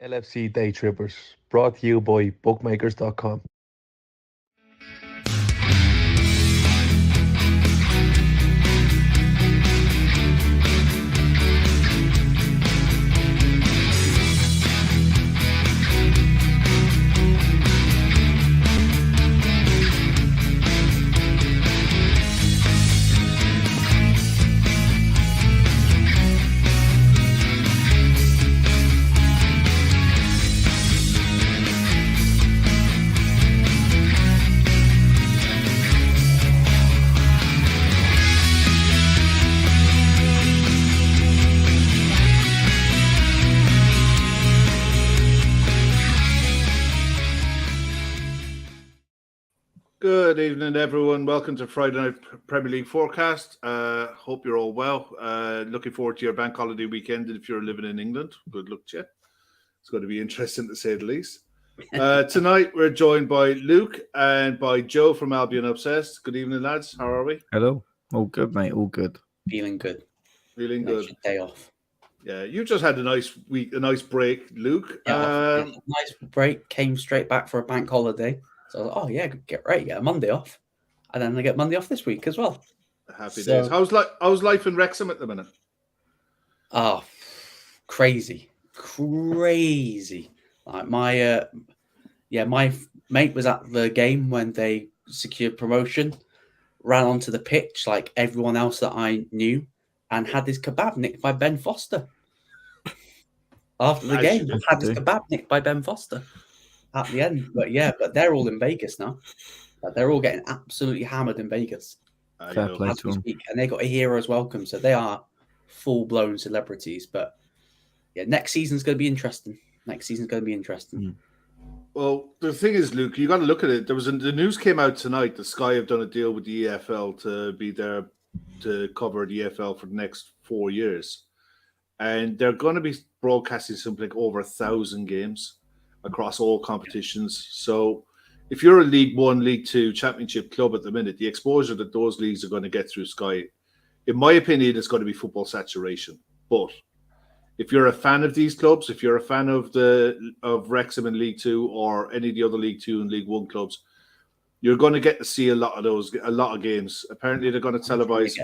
LFC Daytrippers, brought to you by bookmakers.com. Good evening, everyone. Welcome to Friday Night Premier League Forecast. Hope you're all well. Looking forward to your bank holiday weekend if you're living in England. Good luck to you. It's going to be interesting to say the least. Tonight, we're joined by Luke and by Joe from Albion Obsessed. Good evening, lads. How are we? Hello. All good, mate. All good. Feeling good. Feeling good. Day off. Yeah, you just had a nice week, a nice break, Luke. Nice break. Came straight back for a bank holiday. So I was like, oh yeah, get ready, get a Monday off, and then I get Monday off this week as well. Happy days. How's life in Wrexham at the minute? Oh, crazy. Like my mate was at the game when they secured promotion, ran onto the pitch like everyone else that I knew, and had his kebab nicked by Ben Foster. After the game, had his kebab nicked by Ben Foster at the end. But they're all in Vegas now. They're all getting absolutely hammered in Vegas. Fair play to them. And they got a hero's welcome, so they are full-blown celebrities. But yeah, next season's going to be interesting. Well, the thing is, Luke, you got to look at it. The news came out tonight that Sky have done a deal with the EFL to be there to cover the EFL for the next 4 years. And they're going to be broadcasting something like over 1,000 games across all competitions. So if you're a League One, League Two, Championship club at the minute, the exposure that those leagues are going to get through Sky, in my opinion, is going to be football saturation. But if you're a fan of these clubs, if you're a fan of Wrexham in League Two or any of the other League Two and League One clubs, you're going to get to see a lot of games. Apparently, they're going to televise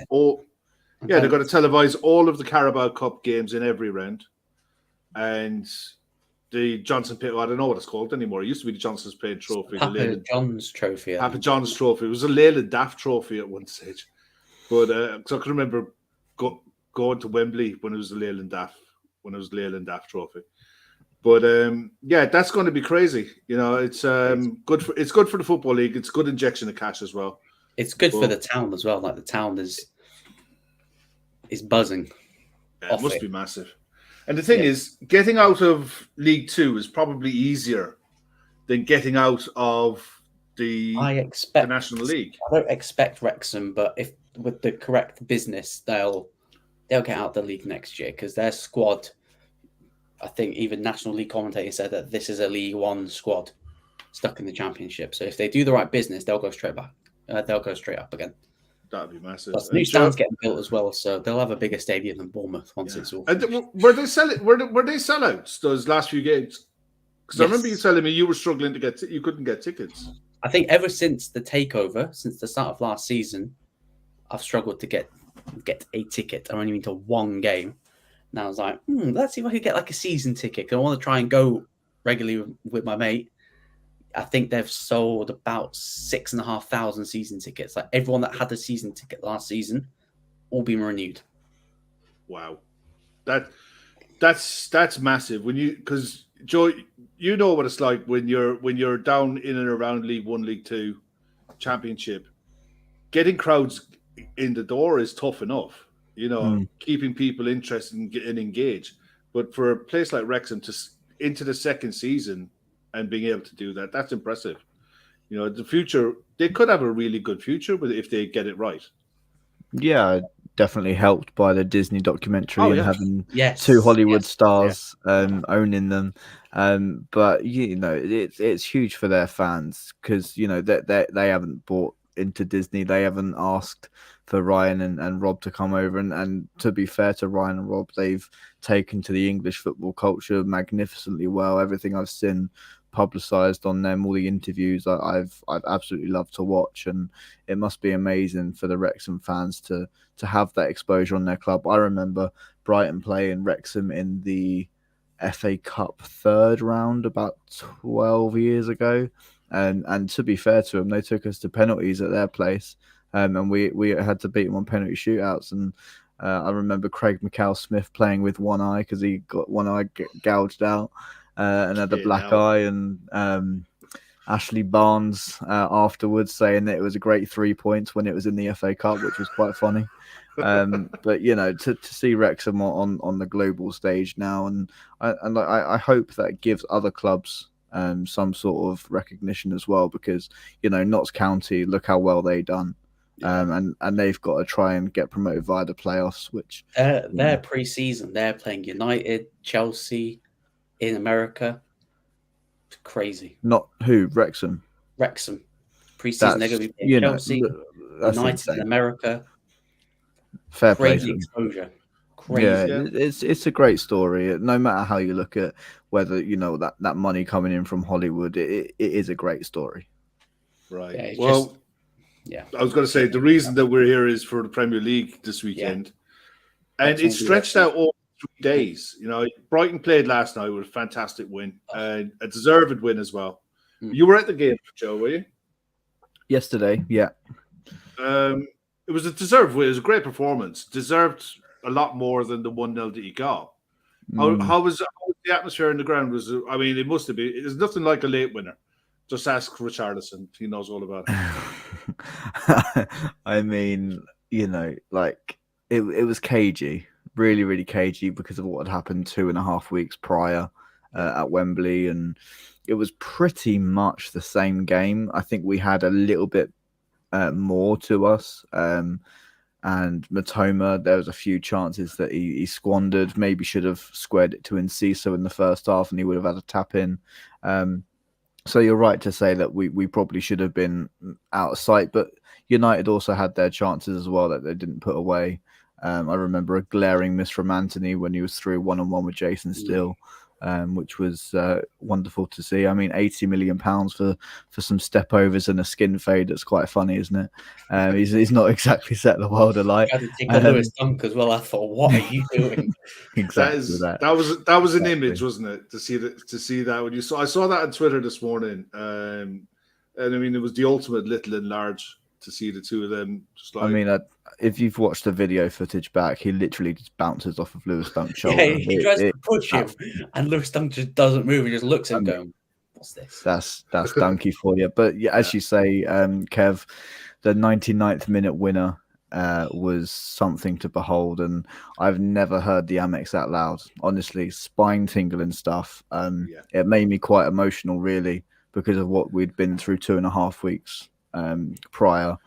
they're going to televise all of the Carabao Cup games in every round, and the Johnson Pitt, I don't know what it's called anymore. It used to be the Johnson's Paint Trophy. Papa John's Trophy. Papa John's Trophy. It was a Leyland Daft Trophy at one stage. But so I can remember going to Wembley when it was the Leyland Daft Trophy. But that's going to be crazy. You know, it's good for the Football League. It's a good injection of cash as well. It's good for the town as well. Like the town is buzzing. Yeah, it must be massive. And the thing is, getting out of League Two is probably easier than getting out of the National League. I don't expect Wrexham, but if with the correct business, they'll get out of the league next year because their squad, I think even National League commentators said that this is a League One squad stuck in the Championship. So if they do the right business, they'll go straight back. They'll go straight up again. That'd be massive. Plus, new stands getting built as well, so they'll have a bigger stadium than Bournemouth once it's all. And were they sellouts those last few games? Because I remember you telling me you were struggling to get you couldn't get tickets. I think ever since the takeover, since the start of last season, I've struggled to get a ticket. I only been to one game. And I was like, let's see if I could get like a season ticket. I want to try and go regularly with my mate. I think they've sold about 6,500 season tickets. Like everyone that had a season ticket last season, all been renewed. Wow, that's massive. Because Joe, you know what it's like when you're down in and around League One, League Two, Championship. Getting crowds in the door is tough enough. You know, keeping people interested and engaged. But for a place like Wrexham to into the second season and being able to do that, that's impressive. You know, the future, they could have a really good future, but if they get it right. Yeah, definitely helped by the Disney documentary having two Hollywood stars owning them. But you know, it's huge for their fans because you know they haven't bought into Disney. They haven't asked Ryan and Rob to come over. And to be fair to Ryan and Rob, they've taken to the English football culture magnificently well. Everything I've seen publicized on them, all the interviews I've absolutely loved to watch, and it must be amazing for the Wrexham fans to have that exposure on their club. I remember Brighton playing Wrexham in the FA Cup third round about 12 years ago, and to be fair to them, they took us to penalties at their place, and we had to beat them on penalty shootouts. And I remember Craig McCall-Smith playing with one eye because he got one eye gouged out and had a black eye, and Ashley Barnes afterwards saying that it was a great 3 points when it was in the FA Cup, which was quite funny. But to see Wrexham on the global stage now, and I hope that gives other clubs some sort of recognition as well, because Notts County, look how well they done, and they've got to try and get promoted via the playoffs. Which their pre-season, they're playing United, Chelsea in America. It's crazy. Not who? Wrexham. Pre-season, they're going to be playing Chelsea, United insane. In America. Fair crazy play. Exposure. Crazy. Yeah, it's a great story. No matter how you look at whether that money coming in from Hollywood, it is a great story. Right. I was going to say the reason that we're here is for the Premier League this weekend, and it's stretched out over 3 days. Brighton played last night with a fantastic win, and a deserved win as well. You were at the game, Joe, were you? Yesterday, yeah. It was a deserved win. It was a great performance. Deserved a lot more than the 1-0 that he got. How was the atmosphere in the ground? It must have been. It's nothing like a late winner. Just ask Richarlison. He knows all about it. It was cagey. Really, really cagey because of what had happened 2.5 weeks prior at Wembley. And it was pretty much the same game. I think we had a little bit more to us. And Matoma, there was a few chances that he squandered. Maybe should have squared it to Enciso in the first half, and he would have had a tap in. So you're right to say that we probably should have been out of sight. But United also had their chances as well that they didn't put away. I remember a glaring miss from Anthony when he was through 1-on-1 with Jason Steele, which was wonderful to see. £80 million for some step overs and a skin fade. That's quite funny, isn't it? He's not exactly set the world alight. I had to take a Lewis Dunk as well. I thought, what are you doing? Exactly that was an image, wasn't it? To see that when I saw that on Twitter this morning, and it was the ultimate little and large to see the two of them. If you've watched the video footage back, he literally just bounces off of Lewis Dunk's shoulder. Yeah, he tries to push him, and Lewis Dunk just doesn't move. He just looks at him going, what's this? That's Dunky for you. But as you say, Kev, the 99th minute winner was something to behold, and I've never heard the Amex that loud. Honestly, spine tingling stuff. It made me quite emotional, really, because of what we'd been through 2.5 weeks prior.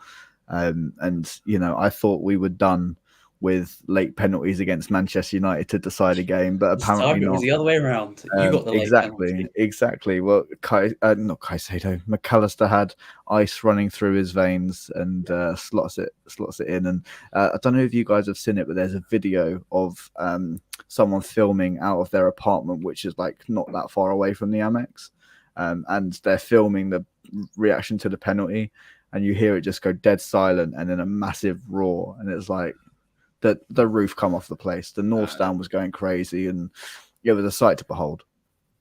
I thought we were done with late penalties against Manchester United to decide a game, but apparently not. It was the other way around. You got the late exactly. Well, not Caicedo. McAllister had ice running through his veins and slots it in. And I don't know if you guys have seen it, but there's a video of someone filming out of their apartment, which is not that far away from the Amex, and they're filming the reaction to the penalty. And you hear it just go dead silent, and then a massive roar, and it's like the roof come off the place. The North Stand was going crazy, and it was a sight to behold.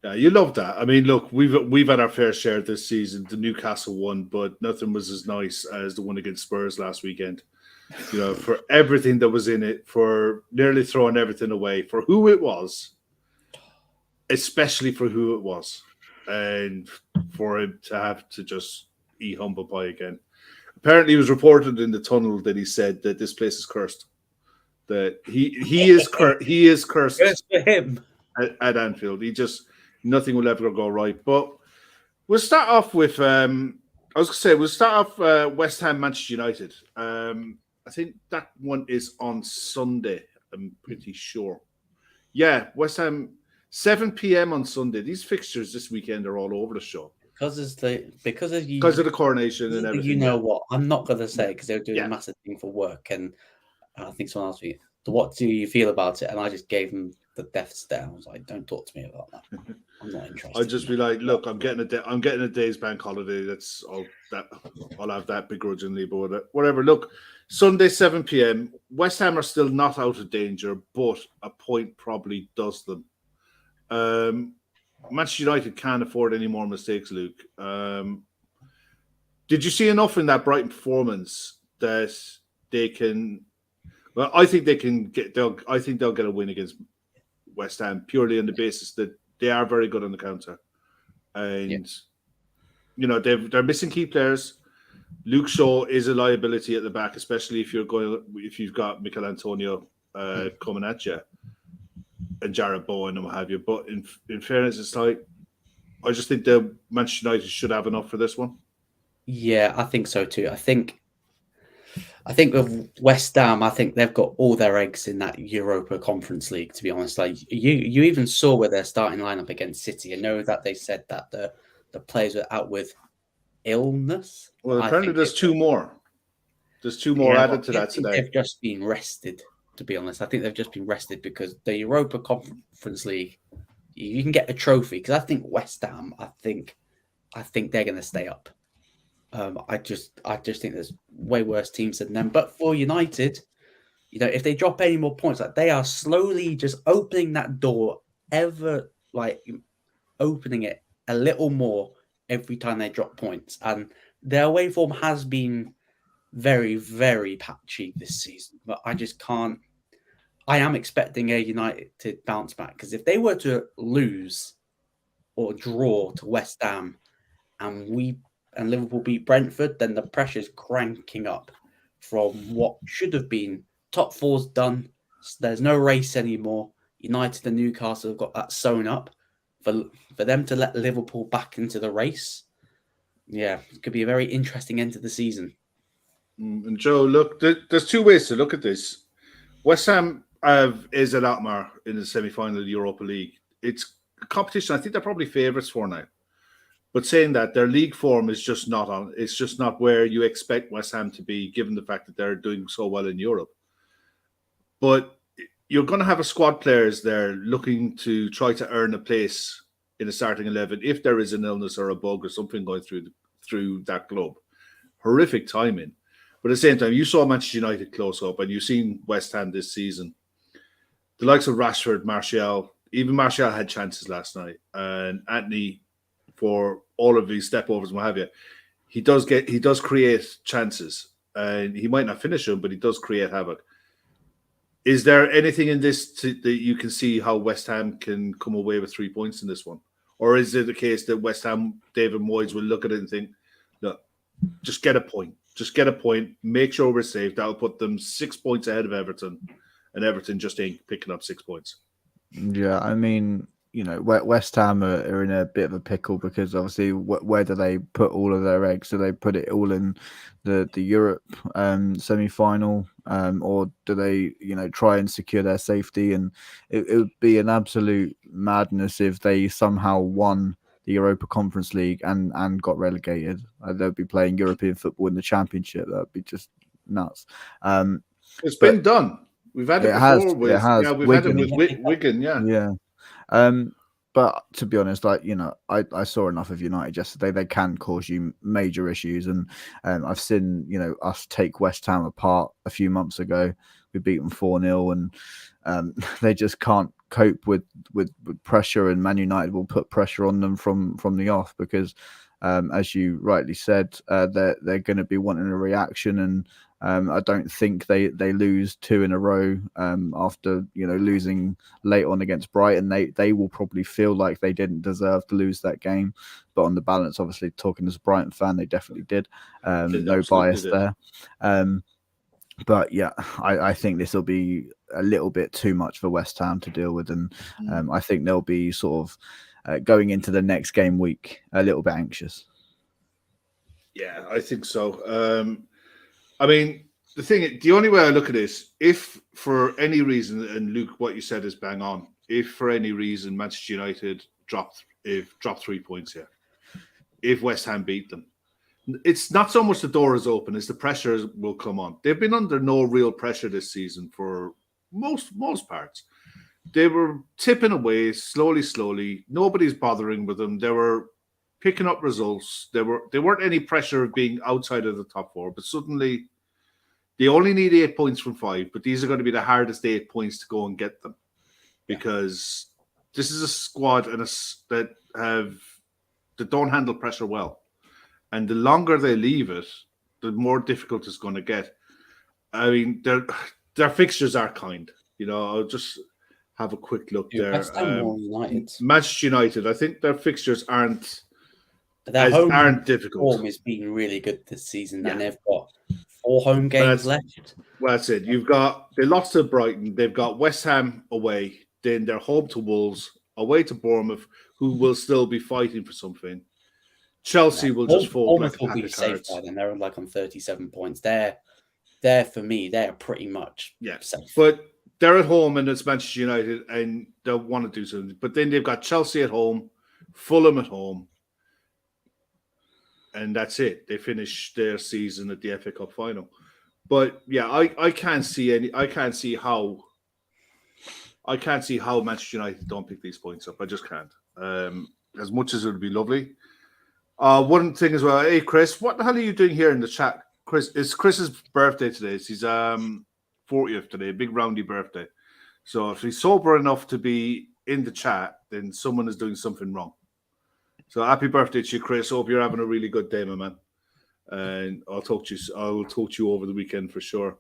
Yeah, you love that. Look, we've had our fair share this season. The Newcastle one, but nothing was as nice as the one against Spurs last weekend. For everything that was in it, for nearly throwing everything away, for who it was, especially for who it was, and for him to have to just humble pie again. Apparently, it was reported in the tunnel that he said that this place is cursed. That he is cursed. Curse for him at Anfield. Nothing will ever go right. But we'll start off with West Ham Manchester United. I think that one is on Sunday. I'm pretty sure. Yeah, West Ham 7 p.m. on Sunday. These fixtures this weekend are all over the show. because of you. Because of the coronation and everything. You know what? I'm not going to say because they're doing Yeah. a massive thing for work, and I think someone asked me, "So what do you feel about it?" And I just gave them the death stare. I was like, "Don't talk to me about that. I'm not interested." I'd just be like, "Look, I'm getting a day's bank holiday. I'll have that begrudgingly, but whatever. Look, Sunday 7 p.m. West Ham are still not out of danger, but a point probably does them. Manchester United can't afford any more mistakes, Luke. Did you see enough in that Brighton performance that they can? Well, I think they can get. I think they'll get a win against West Ham purely on the basis that they are very good on the counter, and they're missing key players. Luke Shaw is a liability at the back, especially if you've got Mikel Antonio coming at you, and Jarrett Bowen and what have you. But in fairness, it's like I just think the Manchester United should have enough for this one. Yeah, I think so too. I think with West Ham, I think they've got all their eggs in that Europa Conference League. To be honest, like you even saw with their starting lineup against City. I know that they said that the players were out with illness. Well, apparently there's two more. There's two more added to that today. They've just been rested. To be honest, I think they've just been rested because the Europa Conference League, you can get a trophy. Because I think West Ham, I think they're going to stay up. I just think there's way worse teams than them. But for United, if they drop any more points, like they are slowly just opening that door, opening it a little more every time they drop points. And their away form has been very, very patchy this season. But I just can't. I am expecting a United to bounce back because if they were to lose or draw to West Ham and Liverpool beat Brentford, then the pressure's cranking up from what should have been top four's done. There's no race anymore. United and Newcastle have got that sewn up. For them to let Liverpool back into the race, yeah, it could be a very interesting end to the season. And Joe, look, there's two ways to look at this. West Ham is an outmar in the semi-final of the Europa League. It's a competition I think they're probably favourites for now. But saying that, their league form is just not on. It's just not where you expect West Ham to be, given the fact that they're doing so well in Europe. But you're going to have a squad players there looking to try to earn a place in the starting 11 if there is an illness or a bug or something going through that club. Horrific timing. But at the same time, you saw Manchester United close up, and you've seen West Ham this season. The likes of Rashford, Martial, even Martial had chances last night, and Anthony, for all of his step overs and what have you, he does create chances, and he might not finish them, but he does create havoc. Is there anything in this that you can see how West Ham can come away with 3 points in this one, or is it the case that West Ham, David Moyes will look at it and think, "Look, just get a point, make sure we're safe." That'll put them 6 points ahead of Everton, and Everton just ain't picking up 6 points. Yeah, I mean, West Ham are in a bit of a pickle because obviously, where do they put all of their eggs? Do they put it all in the Europe semi-final, or do they, try and secure their safety? And it would be an absolute madness if they somehow won the Europa Conference League and got relegated. They'll be playing European football in the Championship. That would be just nuts. It's been done. We've had it before. We've had it with Wigan. Yeah. But to be honest, I saw enough of United yesterday. They can cause you major issues, and I've seen us take West Ham apart a few months ago. We beat them 4-0, and they just can't cope with pressure. And Man United will put pressure on them from the off because, as you rightly said, they're going to be wanting a reaction. And I don't think they lose 2 in a row after losing late on against Brighton. They will probably feel like they didn't deserve to lose that game, but on the balance, obviously talking as a Brighton fan, they definitely did. No bias there. But yeah, I think this will be a little bit too much for West Ham to deal with, and I think they'll be sort of going into the next game week a little bit anxious. Yeah, I think so. I mean, the only way I look at this, if for any reason, and Luke, what you said is bang on, if for any reason Manchester United dropped 3 points here, if West Ham beat them. It's not so much the door is open as the pressure will come on. They've been under no real pressure this season for most parts. They were tipping away slowly. Nobody's bothering with them. They were picking up results. They weren't any pressure of being outside of the top 4, but suddenly they only need 8 points from 5, but these are going to be the hardest 8 points to go and get them because this is a squad that don't handle pressure well. And the longer they leave it, the more difficult it's going to get. I mean, their fixtures are kind. I'll just have a quick look there. West Ham or United? Manchester United, I think their fixtures aren't difficult. Form has been really good this season, and they've got 4 home games left. Well, that's it. They lost to Brighton. They've got West Ham away. Then they're home to Wolves, away to Bournemouth, who will still be fighting for something. Chelsea will just fold like a pack of cards. And they're like on 37 points. They're for me, they're pretty much safe. But they're at home and it's Manchester United and they'll want to do something. But then they've got Chelsea at home, Fulham at home, and that's it. They finish their season at the FA Cup final. But yeah, I can't see how Manchester United don't pick these points up. I just can't. As much as it would be lovely. One thing as well. Hey Chris, what the hell are you doing here in the chat? Chris, it's Chris's birthday today. It's his 40th today, big roundy birthday. So if he's sober enough to be in the chat, then someone is doing something wrong. So happy birthday to you, Chris. Hope you're having a really good day, my man. And I'll talk to you over the weekend for sure.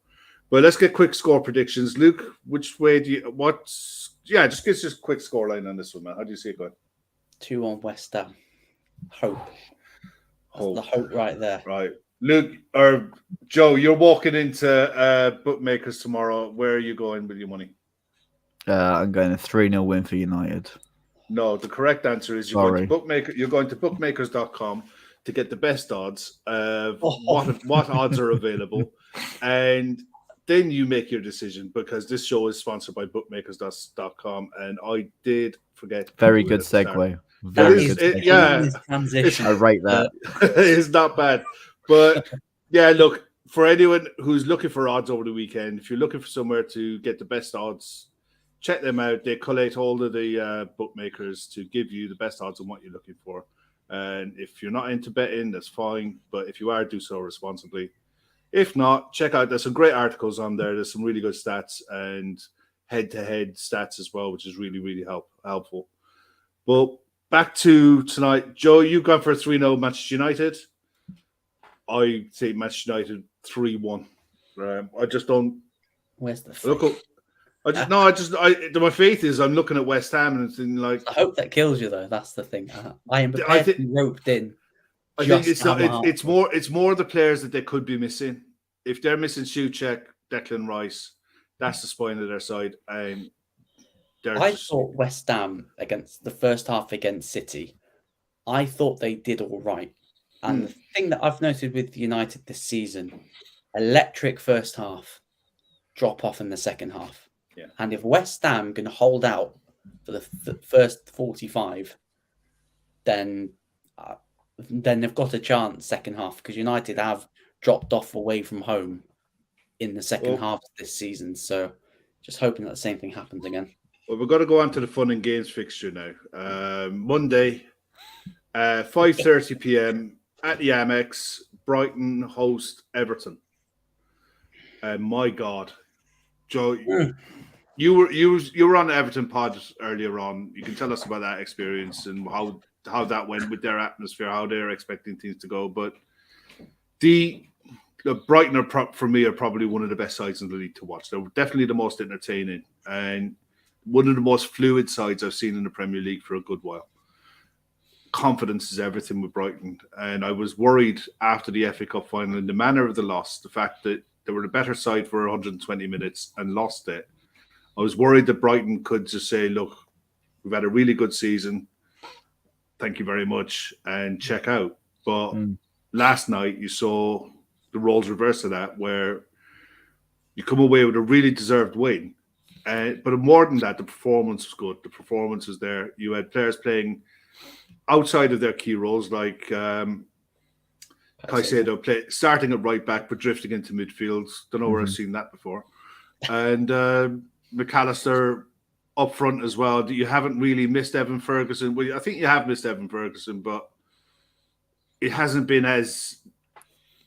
But let's get quick score predictions. Luke, which way do you just give us a quick scoreline on this one, man. How do you see it going? 2-1 West Ham. Hope. That's the hope right there. Right. Luke or Joe, you're walking into bookmakers tomorrow. Where are you going with your money? I'm going a 3-0 win for United. No, the correct answer is you're going to bookmakers.com to get the best odds of what odds are available. And then you make your decision because this show is sponsored by bookmakers.com. And I did forget. Very good segue. Transition. I rate that. It's not bad. But yeah, look, for anyone who's looking for odds over the weekend, if you're looking for somewhere to get the best odds, check them out. They collate all of the bookmakers to give you the best odds on what you're looking for. And if you're not into betting, that's fine. But if you are, do so responsibly. If not, check out. There's some great articles on there. There's some really good stats and head-to-head stats as well, which is really, really helpful. But back to tonight. Joe, you've gone for a 3-0 Manchester United. I say Manchester United 3-1. I just don't. Where's the look? My faith is I'm looking at West Ham and it's like. I hope that kills you though. That's the thing. I am prepared to be roped in. I think it's not. It's more the players that they could be missing. If they're missing Souček, Declan Rice, that's the spine of their side. And I thought West Ham against the first half against City. I thought they did all right. And the thing that I've noted with United this season, electric first half, drop off in the second half. Yeah. And if West Ham can hold out for the first 45, then they've got a chance second half because United have dropped off away from home in the second half of this season. So just hoping that the same thing happens again. Well, we've got to go on to the fun and games fixture now. Monday, 5:30 p.m. at the Amex, Brighton host Everton. My God, Joe, you were on the Everton pod earlier on. You can tell us about that experience and how that went with their atmosphere, how they're expecting things to go. But the Brighton for me are probably one of the best sides in the league to watch. They're definitely the most entertaining and one of the most fluid sides I've seen in the Premier League for a good while. Confidence is everything with Brighton. And I was worried after the FA Cup final in the manner of the loss, the fact that they were the better side for 120 minutes and lost it. I was worried that Brighton could just say, look, we've had a really good season. Thank you very much. And check out. But last night you saw the roles reversed of that, where you come away with a really deserved win. But more than that, the performance was good. The performance was there. You had players playing outside of their key roles, like Caicedo starting at right back but drifting into midfield. Don't know where I've seen that before. And McAllister up front as well. You haven't really missed Evan Ferguson. Well, I think you have missed Evan Ferguson, but it hasn't been as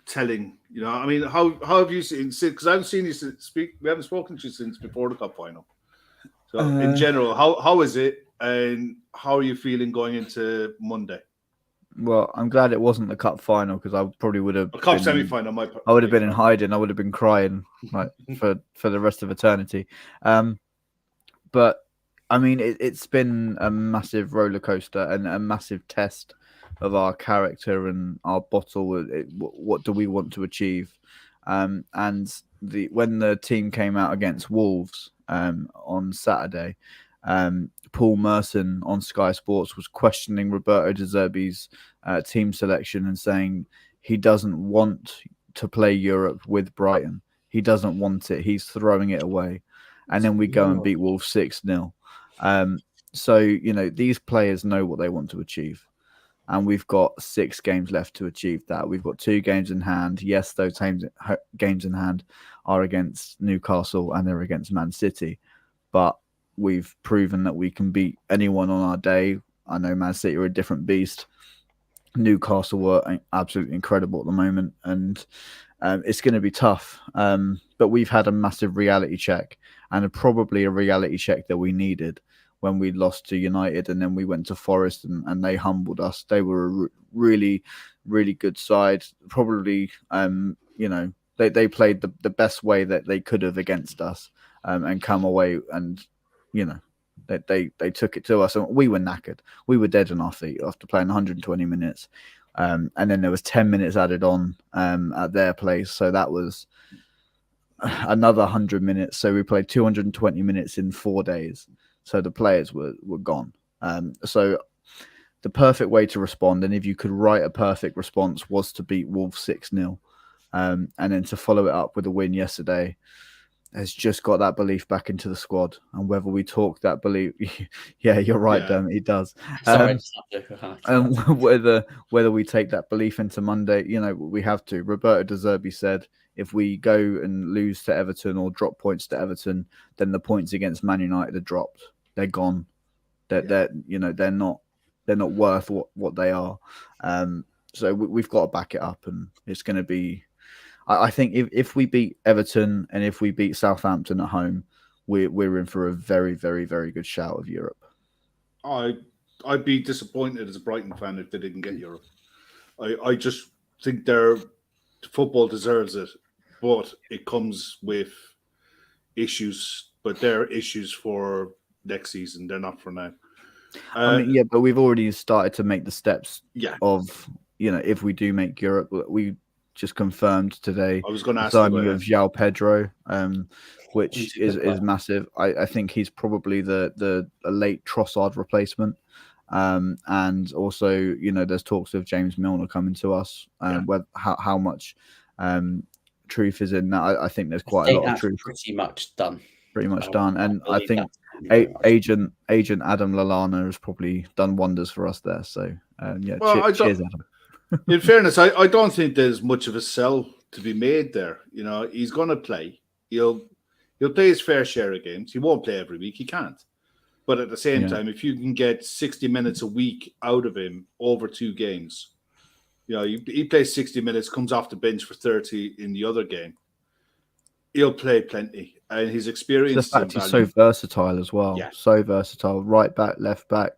telling. You know, I mean, how have you seen? Because I haven't seen you speak. We haven't spoken to you since before the cup final. So, in general, how is it, and how are you feeling going into Monday? Well, I'm glad it wasn't the cup final, because I probably would have a cup semi-final. I would have been in hiding. I would have been crying like for the rest of eternity. But I mean, it's been a massive roller coaster and a massive test of our character and our bottle. What do we want to achieve? And when the team came out against Wolves on Saturday, Paul Merson on Sky Sports was questioning Roberto De Zerbi's team selection and saying he doesn't want to play Europe with Brighton. He doesn't want it. He's throwing it away. And then we go and beat Wolves 6-0. So, you know, these players know what they want to achieve. And we've got 6 games left to achieve that. We've got 2 games in hand. Yes, those games in hand are against Newcastle and they're against Man City. But we've proven that we can beat anyone on our day. I know Man City are a different beast. Newcastle were absolutely incredible at the moment. And it's going to be tough. But we've had a massive reality check, and probably a reality check that we needed when we lost to United, and then we went to Forest and they humbled us. They were a really, really good side. Probably, you know, they played the best way that they could have against us, and come away, and, you know, they took it to us, and we were knackered. We were dead on our feet after playing 120 minutes. And then there was 10 minutes added on at their place. So that was another 100 minutes. So we played 220 minutes in 4 days. So the players were gone. So the perfect way to respond, and if you could write a perfect response, was to beat Wolves 6-0. And then to follow it up with a win yesterday has just got that belief back into the squad. And whether we talk that belief, yeah, you're right, Dermot, it does. Sorry, and whether we take that belief into Monday, you know, we have to. Roberto De Zerbi said, if we go and lose to Everton or drop points to Everton, then the points against Man United are dropped. They're gone. They're you know, they're not worth what they are. So we've got to back it up, and it's going to be. I think if we beat Everton and if we beat Southampton at home, we're in for a very, very, very good shout of Europe. I'd be disappointed as a Brighton fan if they didn't get Europe. I just think their football deserves it, but it comes with issues. But they're issues for next season. They're not for now. I mean, yeah, but we've already started to make the steps. Yeah. Of, you know, if we do make Europe, we just confirmed today. I was going to ask signing of João Pedro, which is massive. I think he's probably the late Trossard replacement. And also, you know, there's talks of James Milner coming to us. How much truth is in that? I think there's quite a lot of truth. Pretty much done. And I think agent Adam Lallana has probably done wonders for us there. So cheers, Adam. In fairness, I don't think there's much of a sell to be made there. You know, he's going to play. He'll play his fair share of games. He won't play every week. He can't. But at the same time, if you can get 60 minutes a week out of him over 2 games, you know, he plays 60 minutes, comes off the bench for 30 in the other game. He'll play plenty. And his experience. The fact he's so versatile as well. Yeah. So versatile. Right back, left back.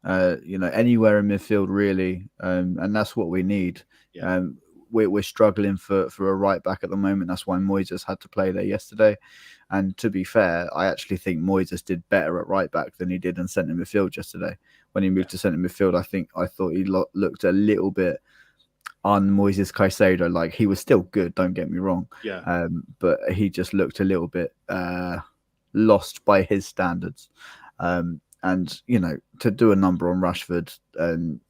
You know, anywhere in midfield really, and that's what we need. We're struggling for a right back at the moment. That's why Moises had to play there yesterday. And to be fair, I actually think Moises did better at right back than he did in centre midfield yesterday. When he moved to centre midfield, I thought he looked a little bit on Moises Caicedo. Like, he was still good, don't get me wrong. But he just looked a little bit lost by his standards. And, you know, to do a number on Rashford,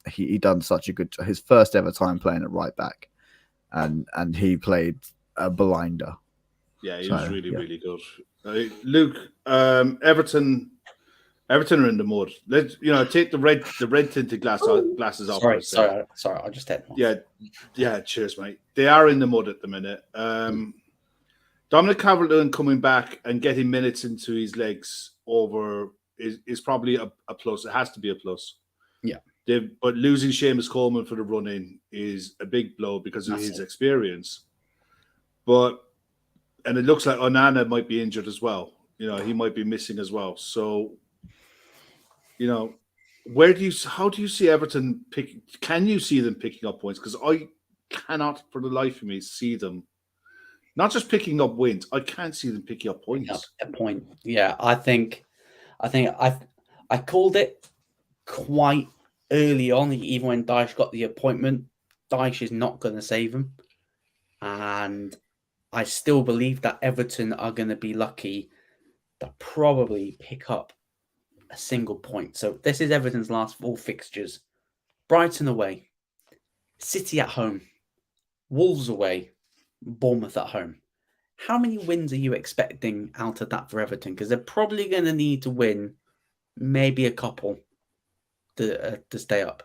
he done such a good, his first ever time playing at right back, and he played a blinder. Yeah, he was really good. Luke, Everton Everton are in the mud. Let's take the red tinted glasses off. Sorry. I just had one. Yeah. Cheers, mate. They are in the mud at the minute. Dominic Calvert-Lewin coming back and getting minutes into his legs is probably a plus. It has to be a plus. Yeah. But losing Seamus Coleman for the run-in is a big blow because of his experience. And it looks like Onana might be injured as well. He might be missing as well. So, how do you see Everton can you see them picking up points? Because I cannot for the life of me see them not just picking up wins. I can't see them picking up points. A point. Yeah, I think I called it quite early on, even when Dyche got the appointment. Dyche is not going to save them. And I still believe that Everton are going to be lucky to probably pick up a single point. So this is Everton's last 4 fixtures. Brighton away, City at home, Wolves away, Bournemouth at home. How many wins are you expecting out of that for Everton? Because they're probably going to need to win maybe a couple to stay up.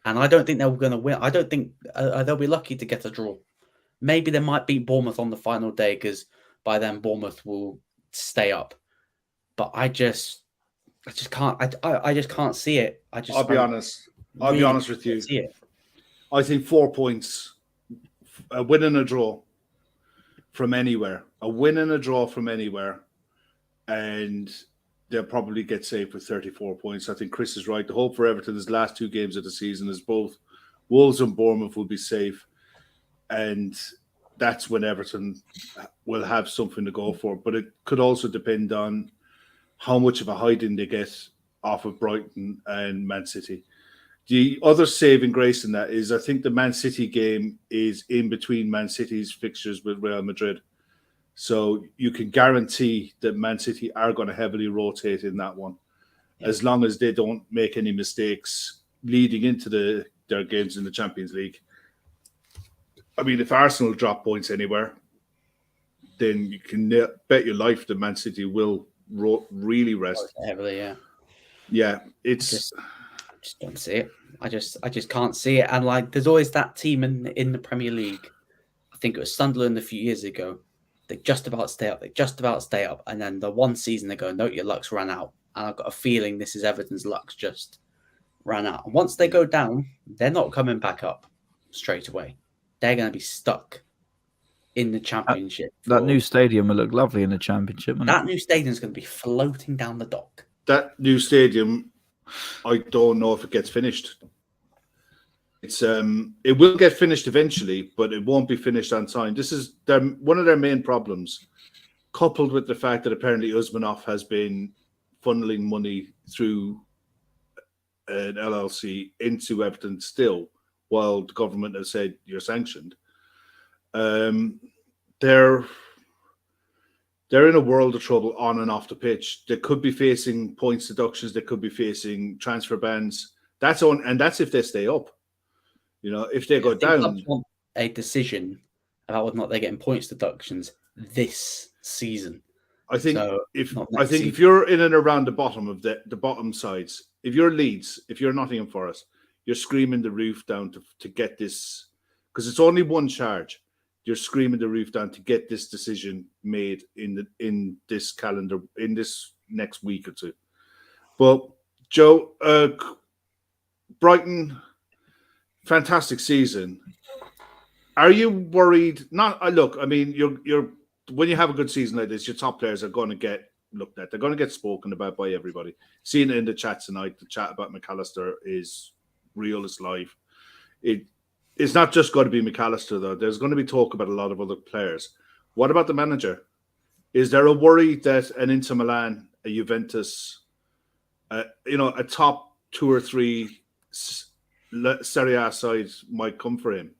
And I don't think they're going to win. I don't think they'll be lucky to get a draw. Maybe they might beat Bournemouth on the final day because by then Bournemouth will stay up. But I just can't. I just can't see it. I'll be honest. I'll be honest with you. See it. I think 4 points, a win and a draw from anywhere, and they'll probably get safe with 34 points. I think Chris is right. The hope for Everton's last 2 games of the season is both Wolves and Bournemouth will be safe, and that's when Everton will have something to go for. But it could also depend on how much of a hiding they get off of Brighton and Man City. The other saving grace in that is I think the Man City game is in between Man City's fixtures with Real Madrid. So you can guarantee that Man City are going to heavily rotate in that one, as long as they don't make any mistakes leading into their games in the Champions League. I mean, if Arsenal drop points anywhere, then you can bet your life that Man City will really rest heavily. Yeah, I just don't see it. I just can't see it. And like, there's always that team in the Premier League. I think it was Sunderland a few years ago. They just about stay up. And then the one season they go, no, your luck's ran out. And I've got a feeling this is Everton's luck's just ran out. And once they go down, they're not coming back up straight away. They're going to be stuck in the Championship. That new stadium will look lovely in the Championship. That new stadium is going to be floating down the dock. That new stadium, I don't know if it gets finished. It will get finished eventually, but it won't be finished on time. This is one of their main problems, coupled with the fact that apparently Usmanov has been funneling money through an LLC into Everton still, while the government has said you're sanctioned. They're in a world of trouble on and off the pitch. They could be facing points deductions. They could be facing transfer bans. That's if they stay up. If they go down, want a decision about whether or not they're getting points deductions this season. I think if you're in and around the bottom of the bottom sides, if you're Leeds, if you're Nottingham Forest, you're screaming the roof down to get this, because it's only one charge. You're screaming the roof down to get this decision made in this calendar, in this next week or two. But Joe, Brighton, fantastic season. Are you worried? Look, I mean, you're when you have a good season like this, your top players are going to get looked at. They're going to get spoken about by everybody. Seeing it in the chat tonight, the chat about McAllister is real, it's live. It's not just going to be McAllister, though. There's going to be talk about a lot of other players. What about the manager? Is there a worry that an Inter Milan, a Juventus, a top 2 or 3 Serie A sides might come for him?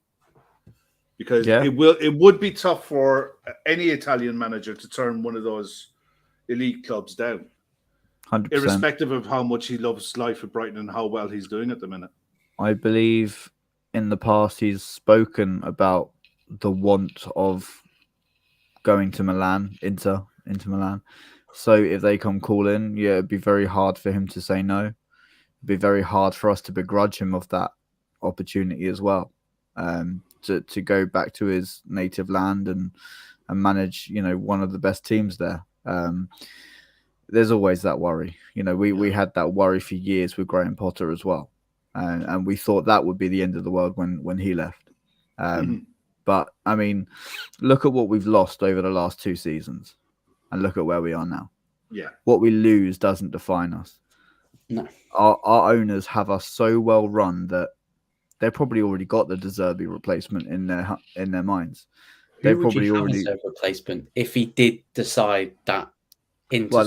Because it would be tough for any Italian manager to turn one of those elite clubs down. 100%. Irrespective of how much he loves life at Brighton and how well he's doing at the minute. I believe in the past he's spoken about the want of going to Milan, Inter Milan. So if they come calling, yeah, it'd be very hard for him to say no. It'd be very hard for us to begrudge him of that opportunity as well. To go back to his native land and manage, one of the best teams there. There's always that worry. We had that worry for years with Graham Potter as well. And we thought that would be the end of the world when he left. But, I mean, look at what we've lost over the last 2 seasons and look at where we are now. Yeah. What we lose doesn't define us. No. Our owners have us so well run that they've probably already got the De Zerbi replacement in their minds. They've Who would probably you have already as a replacement if he did decide that Well,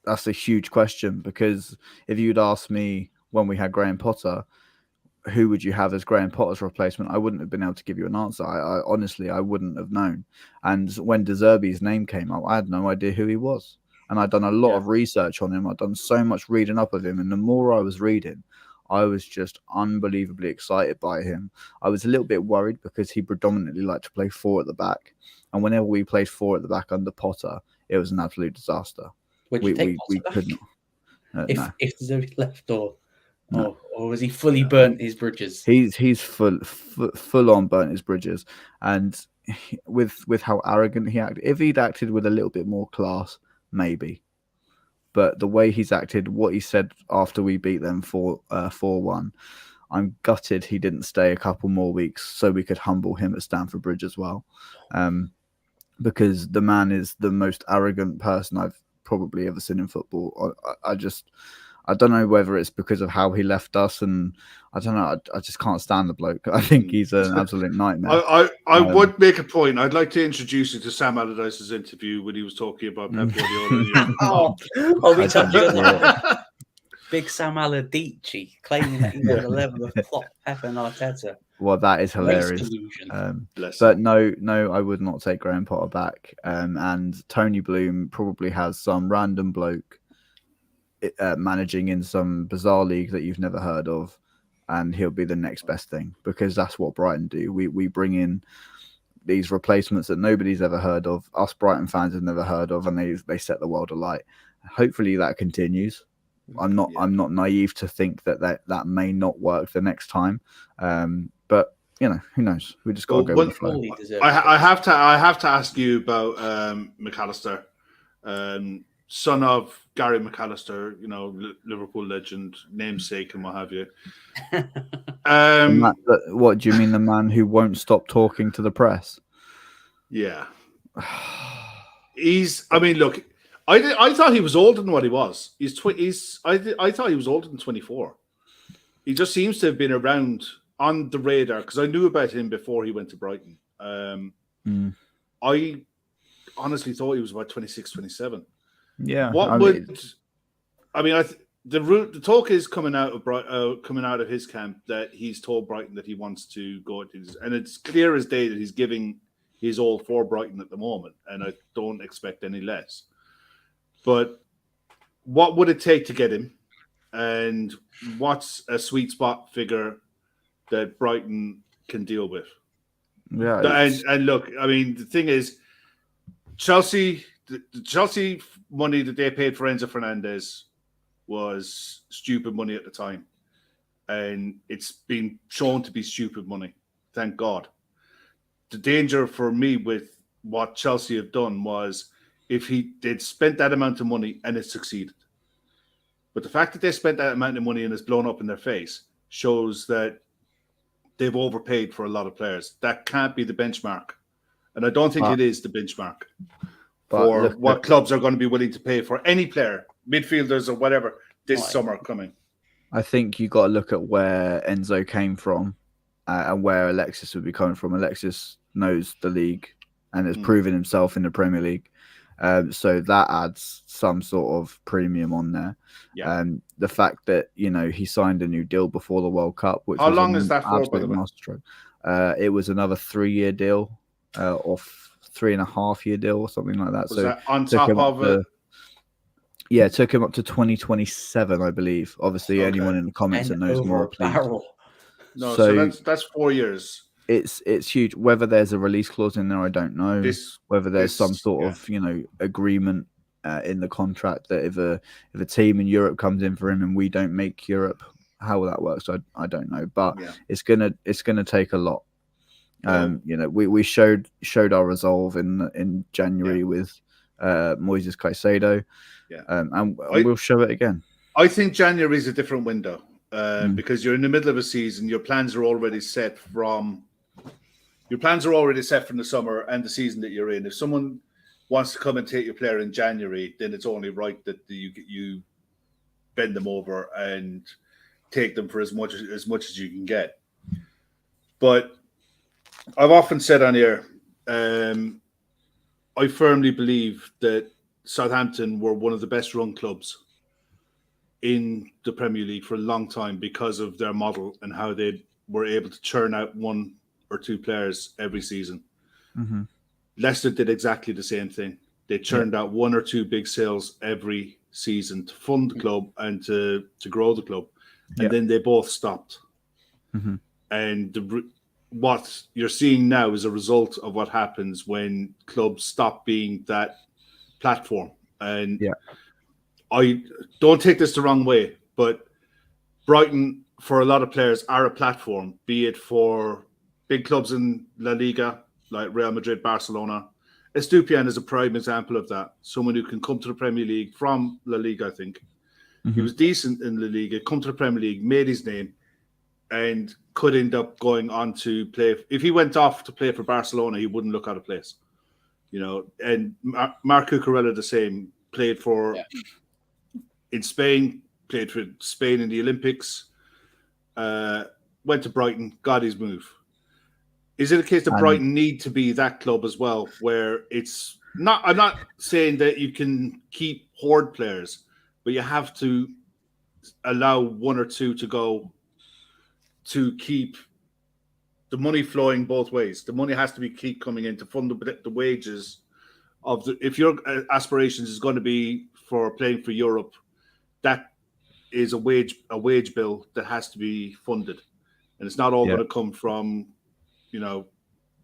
that's a huge question, because if you'd asked me when we had Graham Potter, who would you have as Graham Potter's replacement, I wouldn't have been able to give you an answer. I honestly, I wouldn't have known. And when De Zerbi's name came up, I had no idea who he was. And I'd done a lot of research on him. I'd done so much reading up of him. And the more I was reading, I was just unbelievably excited by him. I was a little bit worried because he predominantly liked to play 4 at the back. And whenever we played 4 at the back under Potter, it was an absolute disaster. Would you take Potter back? Could not. No. If Zerbi left, or was he fully burnt his bridges? He's full on burnt his bridges, and with how arrogant he acted. If he'd acted with a little bit more class, maybe. But the way he's acted, what he said after we beat them 4-1, I'm gutted he didn't stay a couple more weeks so we could humble him at Stamford Bridge as well. Because the man is the most arrogant person I've probably ever seen in football. I don't know whether it's because of how he left us, and I don't know. I just can't stand the bloke. I think he's an absolute nightmare. I would make a point. I'd like to introduce you to Sam Allardyce's interview when he was talking about Pep Guardiola. We touched on big Sam Allardyce claiming that he was the level of Klopp, Pep and Arteta. Well, that is hilarious. But no, I would not take Graham Potter back. And Tony Bloom probably has some random bloke managing in some bizarre league that you've never heard of, and he'll be the next best thing, because that's what Brighton do. We bring in these replacements that nobody's ever heard of, us Brighton fans have never heard of, and they set the world alight. Hopefully that continues. I'm not naive to think that may not work the next time, but who knows? We just got to go with the flow. I have to ask you about McAllister, son of Gary McAllister, Liverpool legend, namesake, and what have you. What do you mean? The man who won't stop talking to the press? Yeah, look. I thought he was older than what he was. I thought he was older than 24. He just seems to have been around on the radar, because I knew about him before he went to Brighton. I honestly thought he was about 26, 27. Yeah. The talk is coming out of his camp that he's told Brighton that he wants to go, and it's clear as day that he's giving his all for Brighton at the moment, and I don't expect any less. But what would it take to get him, and what's a sweet spot figure that Brighton can deal with? Yeah, and look, the thing is, Chelsea. The Chelsea money that they paid for Enzo Fernandez was stupid money at the time. And it's been shown to be stupid money. Thank God. The danger for me with what Chelsea have done was if they'd spent that amount of money and it succeeded. But the fact that they spent that amount of money and it's blown up in their face shows that they've overpaid for a lot of players. That can't be the benchmark. And I don't think it is the benchmark for what clubs are going to be willing to pay for any player, midfielders or whatever, this summer coming. I think you got to look at where Enzo came from and where Alexis would be coming from. Alexis knows the league and has proven himself in the Premier League. So that adds some sort of premium on there. Yeah. The fact that, he signed a new deal before the World Cup. Which How long is that for, by the way? It was another 3-year deal off 3.5-year deal or something like that. Was that on top of it? Yeah, it took him up to 2027, I believe. Obviously, anyone in the comments that knows more, please. No, so that's 4 years. it's huge. Whether there's a release clause in there, I don't know. Whether there's some sort of agreement in the contract that if a team in Europe comes in for him and we don't make Europe, how that works, I don't know. But it's gonna take a lot. We showed our resolve in January with Moises Caicedo, and we'll show it again. I think January is a different window because you're in the middle of a season. Your plans are already set from the summer and the season that you're in. If someone wants to come and take your player in January, then it's only right that you bend them over and take them for as much as you can get. But I've often said on here, I firmly believe that Southampton were one of the best run clubs in the Premier League for a long time because of their model and how they were able to churn out one or two players every season. Mm-hmm. Leicester did exactly the same thing. They churned out one or two big sales every season to fund the club and to grow the club. And then they both stopped. Mm-hmm. And what you're seeing now is a result of what happens when clubs stop being that platform. And I don't take this the wrong way, but Brighton, for a lot of players, are a platform, be it for big clubs in La Liga, like Real Madrid, Barcelona. Estupiñán is a prime example of that. Someone who can come to the Premier League from La Liga, I think. Mm-hmm. He was decent in La Liga, come to the Premier League, made his name, and could end up going on to play. If he went off to play for Barcelona, he wouldn't look out of place. And Marc Cucurella the same, played for in Spain, played for Spain in the Olympics, went to Brighton, got his move. Is it a case that Brighton need to be that club as well, where it's not? I'm not saying that you can keep hoard players, but you have to allow one or two to go to keep the money flowing both ways. The money has to keep coming in to fund the wages of if your aspirations is going to be for playing for Europe, that is a wage bill that has to be funded, and it's not all going to come from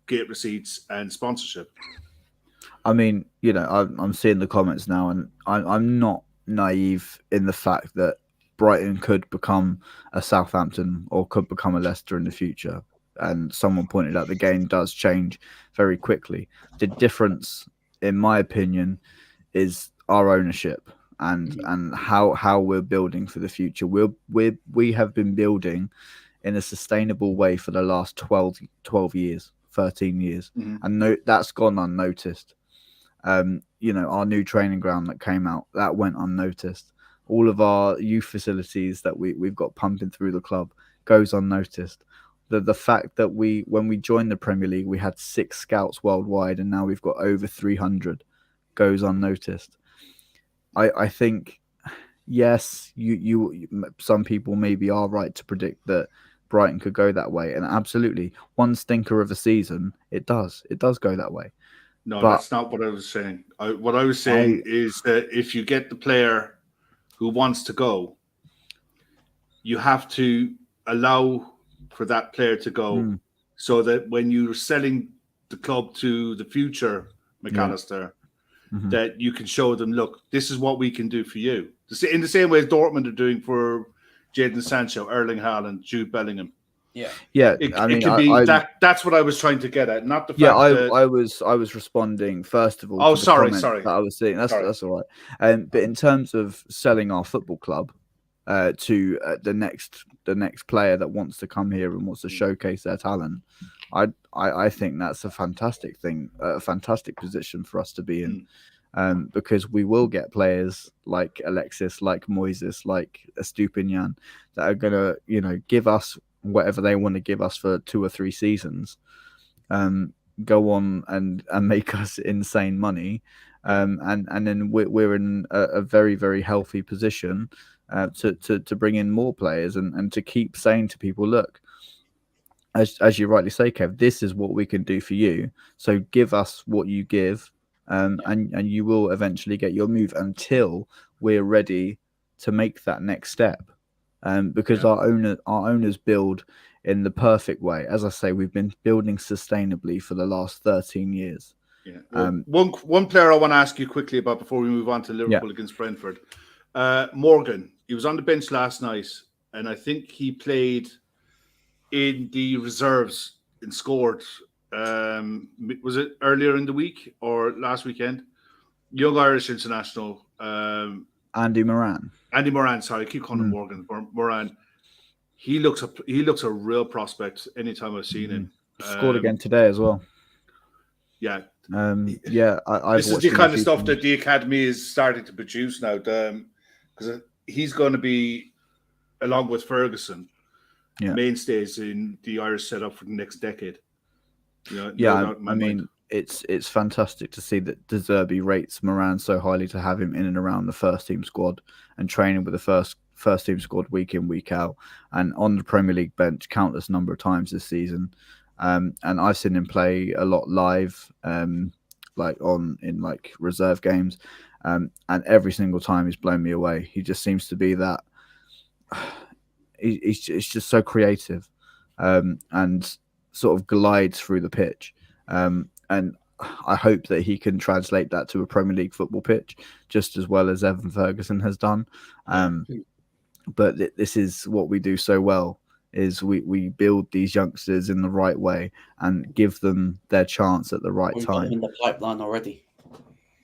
gate receipts and sponsorship. I mean, I'm seeing the comments now, and I'm not naive in the fact that Brighton could become a Southampton or could become a Leicester in the future. And someone pointed out the game does change very quickly. The difference, in my opinion, is our ownership and how we're building for the future. We have been building in a sustainable way for the last 12 years, 13 years. Mm-hmm. And that's gone unnoticed. Our new training ground that came out, that went unnoticed. All of our youth facilities that we've got pumping through the club goes unnoticed. The fact that when we joined the Premier League, we had 6 scouts worldwide, and now we've got over 300, goes unnoticed. I think, yes, you some people maybe are right to predict that Brighton could go that way, and absolutely, one stinker of a season, it does go that way. No, that's not what I was saying. What I was saying is that if you get the player who wants to go, you have to allow for that player to go, so that when you're selling the club to the future McAllister, that you can show them, look, this is what we can do for you. In the same way as Dortmund are doing for Jadon Sancho, Erling Haaland, Jude Bellingham. That's what I was trying to get at, not the fact that... I was responding first of all. Oh, sorry. That I was saying that's all right. But in terms of selling our football club to the next player that wants to come here and wants to showcase their talent, I think that's a fantastic thing, a fantastic position for us to be in, because we will get players like Alexis, like Moises, like Estupiñán that are gonna give us whatever they want to give us for 2 or 3 seasons, go on and make us insane money, and then we're in a very, very healthy position to bring in more players and to keep saying to people, look, as you rightly say, Kev, this is what we can do for you. So give us what you give, and you will eventually get your move until we're ready to make that next step. Because our owners build in the perfect way. As I say, we've been building sustainably for the last 13 years. Yeah. One player I want to ask you quickly about before we move on to Liverpool against Brentford. Morgan, he was on the bench last night, and I think he played in the reserves and scored. Was it earlier in the week or last weekend? Young Irish international. Andy Moran. Sorry, I keep calling him Morgan. Moran. He looks a real prospect anytime I've seen him. Scored again today as well. Yeah. This is the kind of stuff that the academy is starting to produce now. Because he's going to be, along with Ferguson, mainstays in the Irish setup for the next decade. It's fantastic to see that De Zerbi rates Moran so highly to have him in and around the first team squad and training with the first team squad week in, week out, and on the Premier League bench countless number of times this season. And I've seen him play a lot live, in reserve games, and every single time he's blown me away. He just seems to be that. He's just so creative, and sort of glides through the pitch. And I hope that he can translate that to a Premier League football pitch just as well as Evan Ferguson has done. But this is what we do so well, is we build these youngsters in the right way and give them their chance at the right time. In the pipeline already.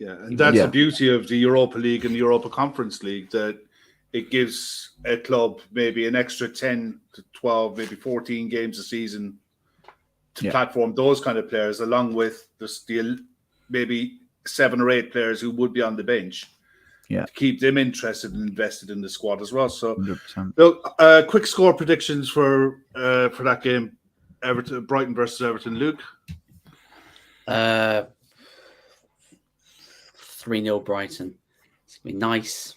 Yeah, and that's the beauty of the Europa League and the Europa Conference League, that it gives a club maybe an extra 10 to 12, maybe 14 games a season to platform those kind of players, along with the maybe 7 or 8 players who would be on the bench. To keep them interested and invested in the squad as well. So, 100%. Look, quick score predictions for that game: Brighton versus Everton. Luke, 3-0 Brighton. It's gonna be nice.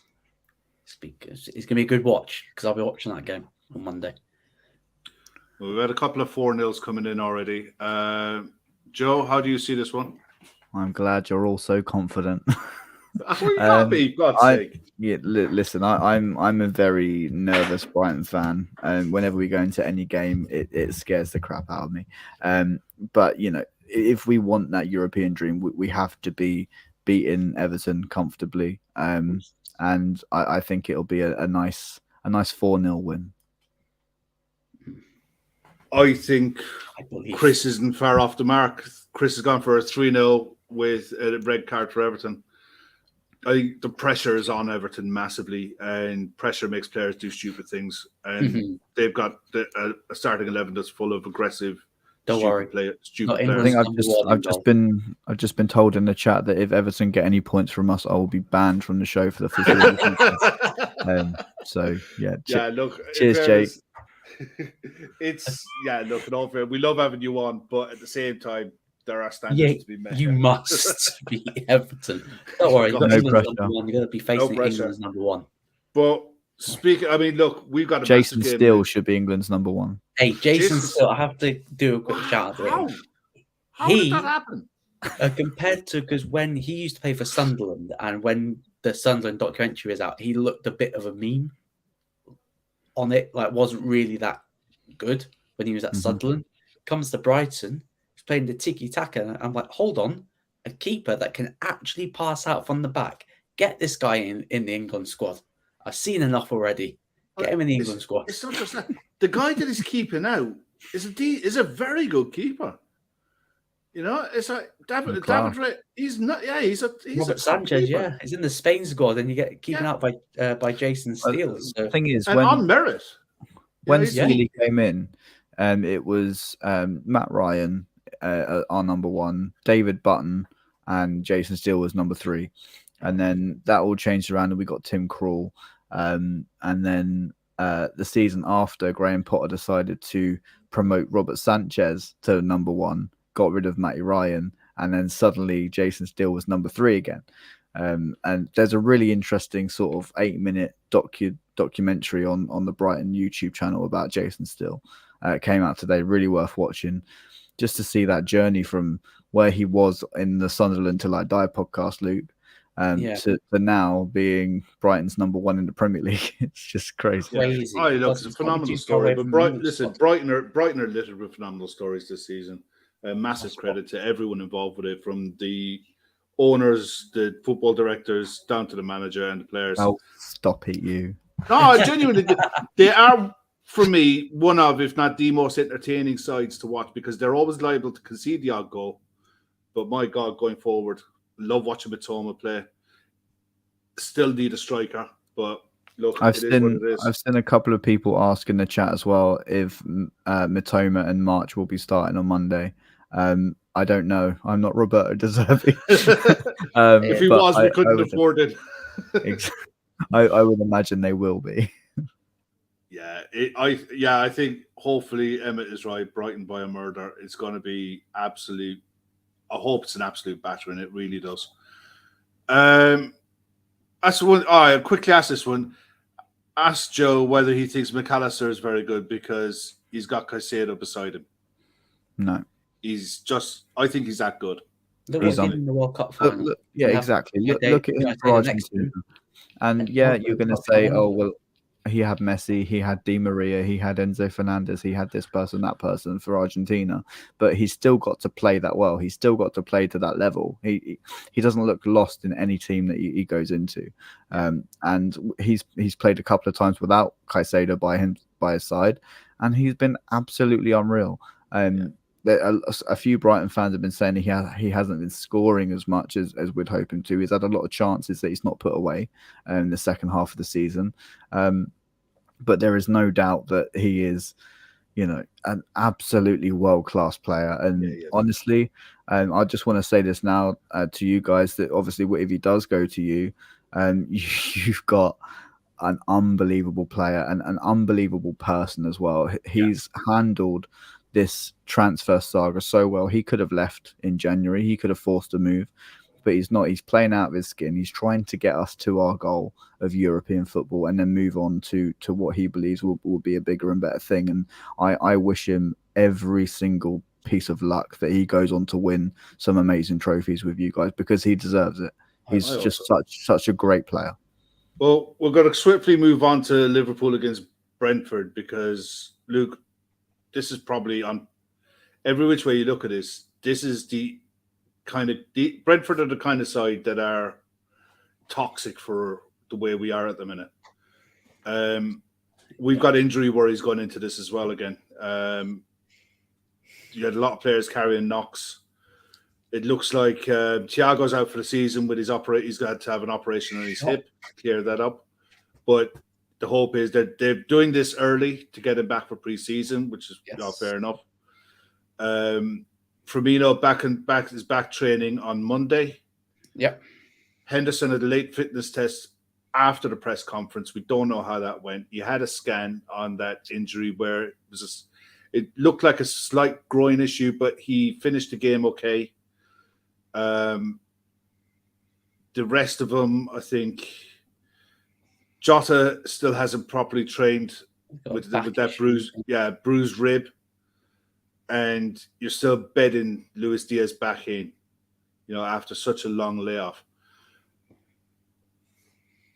It's gonna be a good watch because I'll be watching that game on Monday. Well, we've had a couple of 4-0s coming in already. Joe, how do you see this one? I'm glad you're all so confident. You can't be, God's sake. Yeah, listen, I'm a very nervous Brighton fan, and whenever we go into any game, it scares the crap out of me. But if we want that European dream, we have to be beating Everton comfortably. And I think it'll be a nice 4-0 win. I think Chris isn't far off the mark. Chris has gone for a 3-0 with a red card for Everton. I think the pressure is on Everton massively, and pressure makes players do stupid things. And they've got a starting 11 that's full of aggressive, stupid players. I think I've just been told in the chat that if Everton get any points from us, I will be banned from the show for the foreseeable future. Look, cheers, Jake. Look, in all fair, we love having you on, but at the same time, there are standards to be met. You must be Everton. Don't worry, you've got England's number 1. You're going to be facing England's number 1. But look, we've got a Jason Steele should be England's number 1. Hey, Jason Steele, I have to do a quick shout out to him. How did that happen? Compared to, because when he used to play for Sunderland, and when the Sunderland documentary is out, he looked a bit of a meme on it. Like, wasn't really that good when he was at Sunderland. Comes to Brighton, he's playing the tiki-taka, and I'm like, hold on, a keeper that can actually pass out from the back. Get this guy in the England squad. I've seen enough already. Get him in the England squad. It's not just that. The guy that is keeping out is a very good keeper. It's like David Ray. He's not. Yeah, he's Robert Sanchez. Keeper. Yeah, he's in the Spain squad, and you get keeping out by Jason Steele. The thing is, on merit. When Steele came in, it was Matt Ryan, our number 1, David Button, and Jason Steele was number 3, and then that all changed around, and we got Tim Krul, and then the season after, Graham Potter decided to promote Robert Sanchez to number 1, got rid of Matty Ryan, and then suddenly Jason Steele was number 3 again. And there's a really interesting sort of 8-minute documentary on the Brighton YouTube channel about Jason Steele. It came out today, really worth watching, just to see that journey from where he was in the Sunderland Till I Die podcast, Luke, to now being Brighton's number 1 in the Premier League. It's just crazy. Crazy. Oh, look, it's a phenomenal story. But Brighton are littered with phenomenal stories this season. Massive credit to everyone involved with it, from the owners, the football directors, down to the manager and the players. Oh, stop it, you. No, genuinely, they are, for me, one of, if not the most entertaining sides to watch, because they're always liable to concede the odd goal. But my God, going forward, love watching Mitoma play. Still need a striker, but look, I've it is what it is. I've seen a couple of people ask in the chat as well if Mitoma and March will be starting on Monday. I don't know. I'm not Roberto De Zerbi. If he was, we couldn't afford it. I would imagine they will be. I think hopefully Emmett is right. Brighton by a murder. It's going to be absolute. I hope it's an absolute battering. It really does. That's one. I quickly ask this one. Ask Joe whether he thinks McAllister is very good because he's got Caicedo beside him. No. I think he's that good. He's on in the World Cup final. Exactly. Look at him for Argentina. And you're going to say, oh, well, he had Messi, he had Di Maria, he had Enzo Fernandez, he had this person, that person for Argentina. But he's still got to play that well. He's still got to play to that level. He doesn't look lost in any team that he goes into. And he's played a couple of times without Caicedo by his side, and he's been absolutely unreal. A few Brighton fans have been saying he hasn't been scoring as much as we'd hope him to. He's had a lot of chances that he's not put away in the second half of the season. But there is no doubt that he is, an absolutely world-class player. And honestly, I just want to say this now to you guys, that obviously if he does go to you, you've got an unbelievable player and an unbelievable person as well. He's handled this transfer saga so well. He could have left in January. He could have forced a move, but he's not. He's playing out of his skin. He's trying to get us to our goal of European football and then move on to what he believes will be a bigger and better thing. And I wish him every single piece of luck that he goes on to win some amazing trophies with you guys, because he deserves it. He's just such a great player. Well, we're going to swiftly move on to Liverpool against Brentford, because Luke, this is probably, on every which way you look at this, this is the Brentford are the kind of side that are toxic for the way we are at the minute. We've got injury worries going into this as well again. You had a lot of players carrying knocks. It looks like Thiago's out for the season with his he's got to have an operation on his hip, clear that up. But the hope is that they're doing this early to get him back for pre-season, which is fair enough. Firmino is back training on Monday. Yep. Henderson had a late fitness test after the press conference. We don't know how that went. He had a scan on that injury where it looked like a slight groin issue, but he finished the game okay. The rest of them, I think, Jota still hasn't properly trained with that bruised rib, and you're still bedding Luis Diaz back in, after such a long layoff.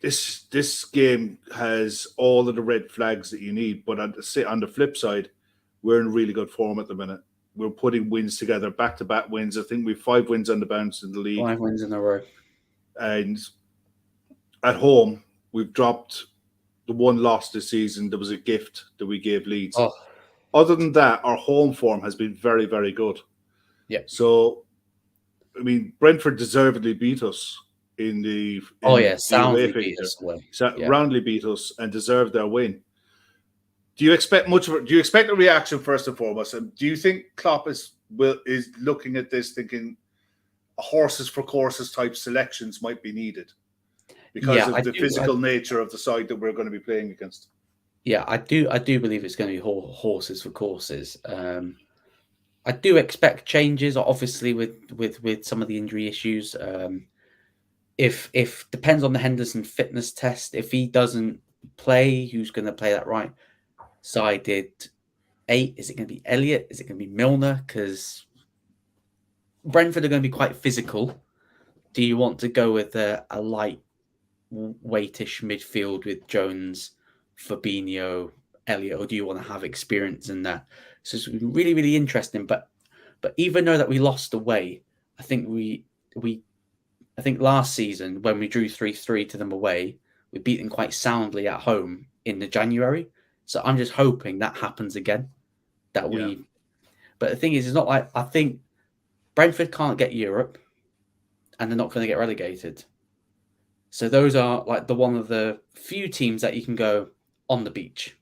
This game has all of the red flags that you need, but on the flip side, we're in really good form at the minute. We're putting wins together, back-to-back wins. I think we've 5 wins on the bounce in the league. 5 wins in a row. And at home, we've dropped the one loss this season. There was a gift that we gave Leeds. Oh. Other than that, our home form has been very, very good. Yeah. So, Brentford deservedly beat us soundly beat us. Roundly beat us and deserved their win. Do you expect do you expect a reaction first and foremost? And do you think Klopp is looking at this thinking horses for courses type selections might be needed because of the physical nature of the side that we're going to be playing against? Yeah, I do believe it's going to be horses for courses. I do expect changes, obviously, with some of the injury issues. If depends on the Henderson fitness test. If he doesn't play, who's going to play that right sided 8? Is it going to be Elliott? Is it going to be Milner? Because Brentford are going to be quite physical, do you want to go with a light weightish midfield with Jones, Fabinho, Elliott, or do you want to have experience in there? So it's really, really interesting. But even though that we lost away, I think I think last season when we drew 3-3 to them away, we beat them quite soundly at home in the January. So I'm just hoping that happens again. But the thing is, it's not like I think Brentford can't get Europe, and they're not going to get relegated. So those are like one of the few teams that you can go on the beach.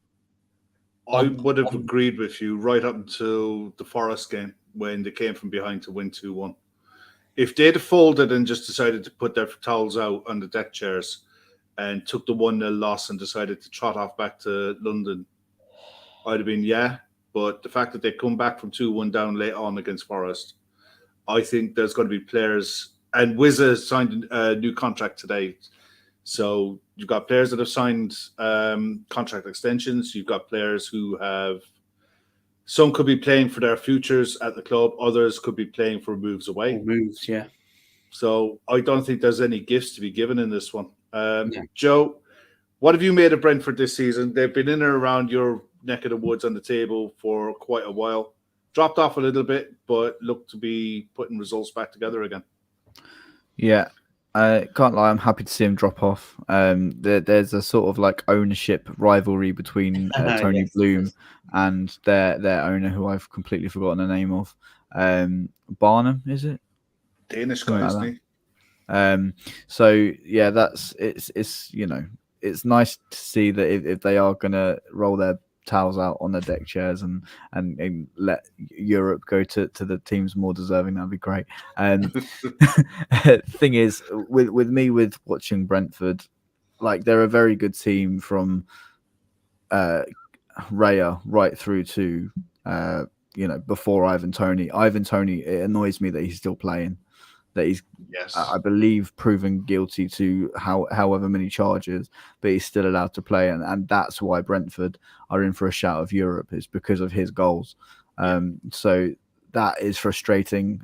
I would have agreed with you right up until the Forest game when they came from behind to win 2-1. If they'd have folded and just decided to put their towels out on the deck chairs and took the 1-0 loss and decided to trot off back to London, I'd have been, But the fact that they come back from 2-1 down late on against Forest, I think there's going to be players. And Wizza signed a new contract today. So you've got players that have signed contract extensions. You've got players who have, some could be playing for their futures at the club. Others could be playing for moves away. Yeah. So I don't think there's any gifts to be given in this one. Joe, what have you made of Brentford this season? They've been in and around your neck of the woods on the table for quite a while. Dropped off a little bit, but look to be putting results back together again. Yeah, I can't lie. I'm happy to see him drop off. There's a sort of like ownership rivalry between Tony Bloom and their owner, who I've completely forgotten the name of. Barnum, is it? Danish guy, isn't he? So yeah, it's you know, it's nice to see that if they are gonna roll their towels out on the deck chairs and let Europe go to the teams more deserving, that'd be great. Thing is, with watching Brentford, like they're a very good team from Raya right through to before Ivan Toney. Ivan Toney, it annoys me that he's still playing. That he's, I believe, proven guilty to however many charges, but he's still allowed to play, and that's why Brentford are in for a shout of Europe, is because of his goals. So that is frustrating.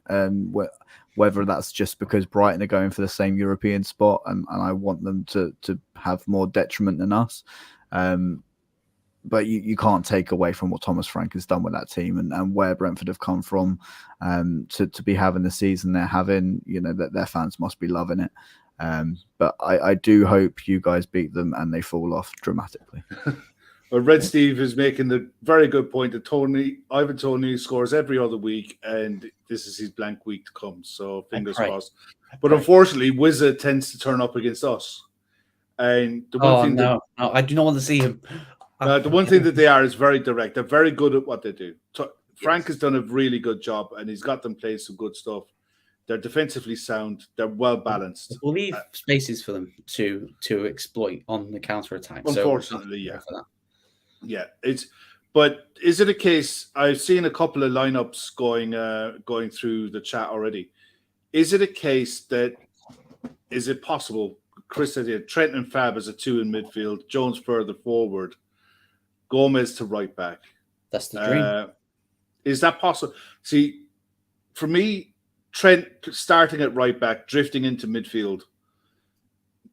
Whether that's just because Brighton are going for the same European spot, and I want them to have more detriment than us. But you can't take away from what Thomas Frank has done with that team and where Brentford have come from to be having the season they're having. You know, that their fans must be loving it. But I do hope you guys beat them and they fall off dramatically. Well, Red Steve is making the very good point that Ivan Toney scores every other week, and this is his blank week to come. So fingers crossed. But unfortunately, Wizard tends to turn up against us. And the one thing no, I do not want to see him. The one thing that they are is very direct. They're very good at what they do. Frank has done a really good job, and he's got them playing some good stuff. They're defensively sound. They're well balanced. We'll leave spaces for them to exploit on the counter attack. Unfortunately, But is it a case? I've seen a couple of lineups going through the chat already. Is it a case that is it possible? Chris said here, Trent and Fab as a 2 in midfield, Jones further forward, Gomez to right back. That's the dream. Is that possible? See, for me, Trent starting at right back, drifting into midfield,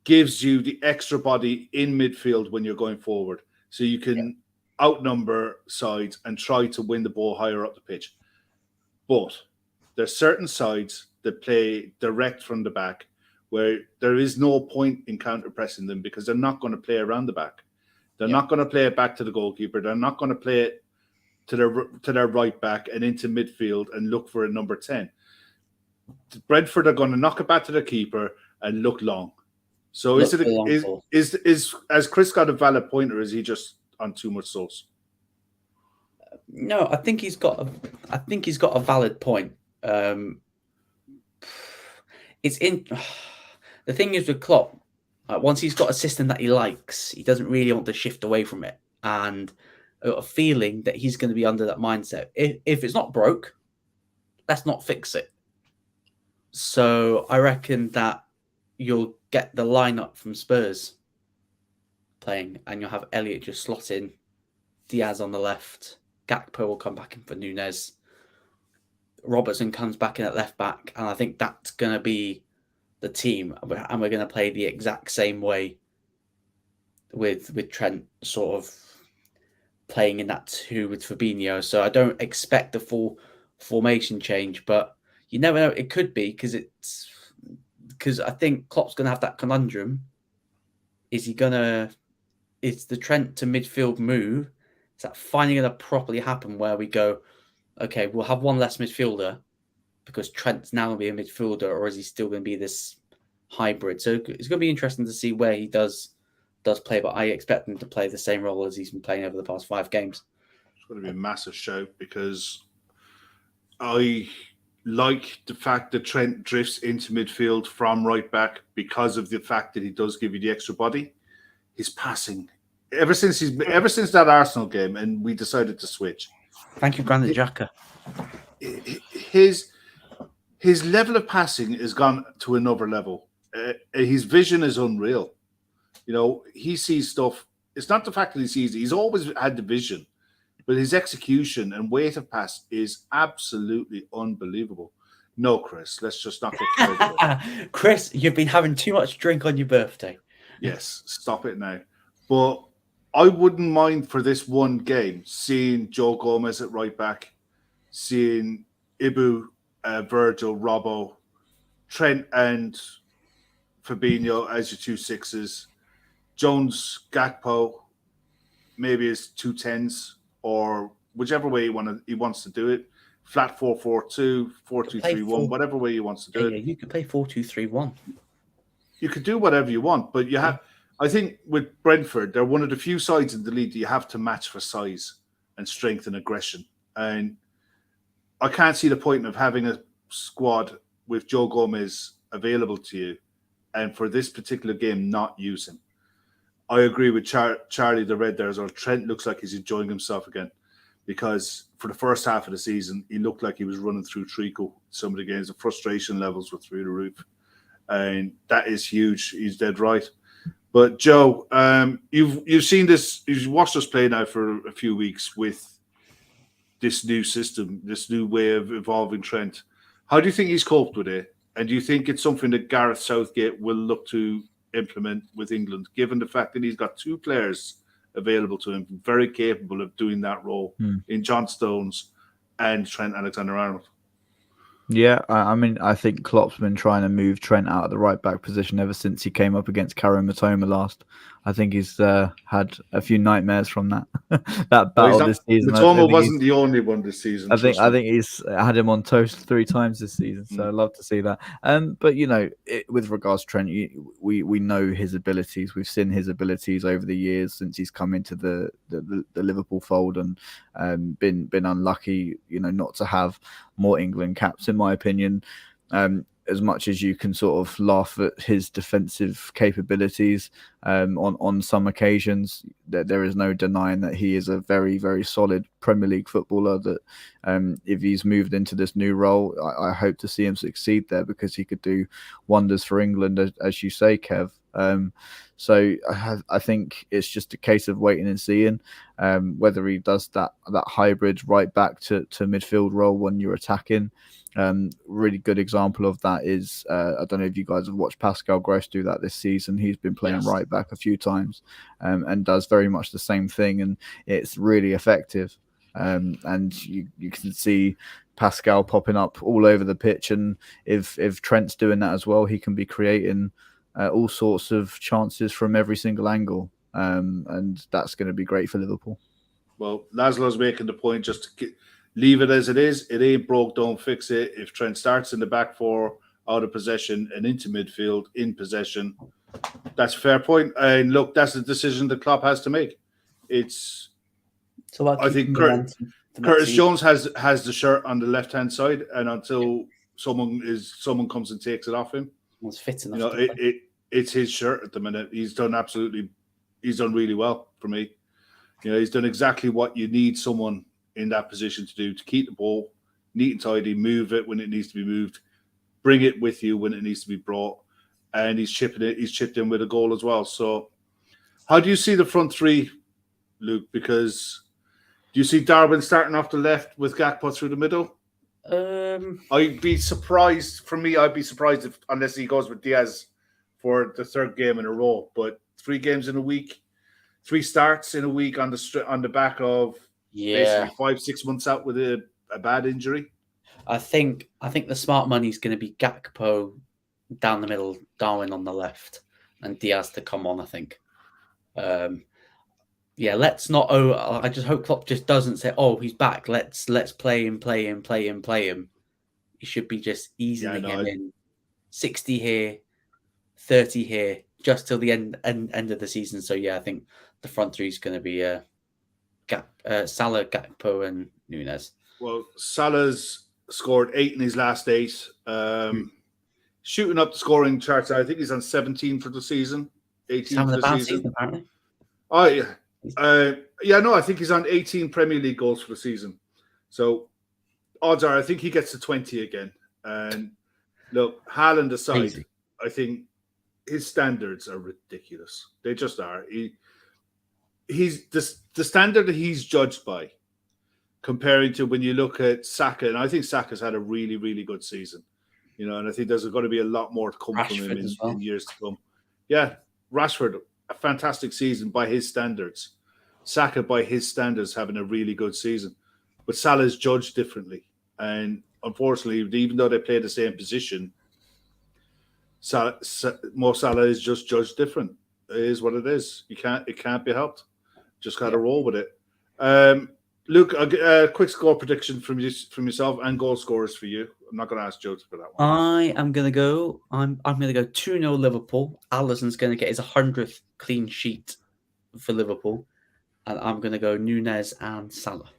gives you the extra body in midfield when you're going forward. So you can outnumber sides and try to win the ball higher up the pitch. But there's certain sides that play direct from the back where there is no point in counter-pressing them because they're not going to play around the back. They're not going to play it back to the goalkeeper. They're not going to play it to their right back and into midfield and look for a number 10. Brentford are going to knock it back to the keeper and look long. So is has Chris got a valid point, or is he just on too much sauce? No, I think he's got a valid point. It's in the thing is with Klopp. Once he's got a system that he likes, he doesn't really want to shift away from it. And I got a feeling that he's going to be under that mindset. If it's not broke, let's not fix it. So I reckon that you'll get the lineup from Spurs playing, and you'll have Elliott just slot in, Diaz on the left, Gakpo will come back in for Nunez, Robertson comes back in at left back, and I think that's going to be the team, and we're going to play the exact same way with Trent sort of playing in that 2 with Fabinho. So I don't expect the full formation change, but you never know. It could be because I think Klopp's going to have that conundrum. Is the Trent to midfield move? Is that finally going to properly happen where we go, okay, we'll have one less midfielder because Trent's now going to be a midfielder, or is he still going to be this hybrid? So it's going to be interesting to see where he does play, but I expect him to play the same role as he's been playing over the past 5 games. It's going to be a massive shout because I like the fact that Trent drifts into midfield from right back because of the fact that he does give you the extra body. His passing, ever since that Arsenal game, and we decided to switch. Thank you, Granit Xhaka. His level of passing has gone to another level. His vision is unreal. You know, he sees stuff. It's not the fact that he sees it. He's always had the vision, but his execution and weight of pass is absolutely unbelievable. No, Chris, let's just not get carried away. Chris, you've been having too much drink on your birthday. Yes, stop it now. But I wouldn't mind for this one game seeing Joe Gomez at right back, seeing Ibu, Virgil, Robbo, Trent and Fabinho as your 2 6s, Jones, Gakpo, maybe as 2 10s, or whichever way he wants to do it. Flat 4-4-2, 4-2-3-1, whatever way he wants to do it. Yeah, you could play 4-2-3-1. You could do whatever you want, but you have. I think with Brentford, they're one of the few sides in the league that you have to match for size and strength and aggression. And I can't see the point of having a squad with Joe Gomez available to you, and for this particular game, not use him. I agree with Charlie the Red there as well. Trent looks like he's enjoying himself again, because for the first half of the season, he looked like he was running through treacle. Some of the games, the frustration levels were through the roof. And that is huge. He's dead right. But Joe, you've seen this, you've watched us play now for a few weeks with this new system, this new way of evolving Trent. How do you think he's coped with it? And do you think it's something that Gareth Southgate will look to implement with England, given the fact that he's got 2 players available to him, very capable of doing that role in John Stones and Trent Alexander-Arnold? Yeah, I mean, I think Klopp's been trying to move Trent out of the right back position ever since he came up against Karim Matoma last. I think he's had a few nightmares from that battle this season. Matoma wasn't the only one this season. I think he's had him on toast 3 times this season, so I'd love to see that. But you know, with regards to Trent, we know his abilities. We've seen his abilities over the years since he's come into the Liverpool fold and been unlucky, you know, not to have more England caps, in my opinion. As much as you can sort of laugh at his defensive capabilities on some occasions, there is no denying that he is a very, very solid Premier League footballer that if he's moved into this new role, I hope to see him succeed there, because he could do wonders for England, as you say, Kev. So I think it's just a case of waiting and seeing whether he does that hybrid right back to midfield role when you're attacking. Really good example of that is I don't know if you guys have watched Pascal Gross do that this season. He's been playing right back a few times and does very much the same thing, and it's really effective. And you can see Pascal popping up all over the pitch, and if Trent's doing that as well, he can be creating all sorts of chances from every single angle, and that's going to be great for Liverpool. Well, Laszlo's making the point, just to leave it as it is. It ain't broke, don't fix it. If Trent starts in the back 4, out of possession, and into midfield, in possession, that's a fair point. And look, that's the decision that Klopp has to make. I think Curtis Jones has the shirt on the left-hand side, and until someone comes and takes it off him, was fit enough. You know, it's his shirt at the minute. He's done really well for me. You know, he's done exactly what you need someone in that position to do, to keep the ball neat and tidy, move it when it needs to be moved, bring it with you when it needs to be brought, and he's chipped in with a goal as well. So how do you see the front 3, Luke? Because do you see Darwin starting off the left with Gakpo through the middle? I'd be surprised. For me, I'd be surprised unless he goes with Diaz for the third game in a row. But 3 games in a week, 3 starts in a week on the back of basically 5-6 months out with a bad injury. I think the smart money is going to be Gakpo down the middle, Darwin on the left, and Diaz to come on. I think. Let's not. I just hope Klopp just doesn't say, "Oh, he's back. Let's play him." He should be just easing him in. 60 here, 30 here, just till the end of the season. So I think the front three is going to be Salah, Gakpo, and Nunez. Well, Salah's scored 8 in his last 8. Shooting up the scoring charts, I think he's on 17 for the season. 18 for the season, apparently. Oh yeah. I think he's on 18 Premier League goals for the season. So odds are I think he gets to 20 again. And look, Haaland aside, easy. I think his standards are ridiculous. They just are. He's the standard that he's judged by, comparing to when you look at Saka, and I think Saka's had a really, really good season. And I think there's going to be a lot more to come Rashford from him in years to come. Yeah, Rashford, a fantastic season by his standards. Saka, by his standards, having a really good season. But Salah is judged differently. And unfortunately, even though they play the same position, Mo Salah is just judged different. It is what it is. It can't be helped. Just got to roll with it. Luke, a quick score prediction from yourself and goal scorers for you. I'm not going to ask Joe for that one. I am going to go. I'm going to go 2-0 Liverpool. Alisson's going to get his 100th clean sheet for Liverpool, and I'm going to go Nunez and Salah.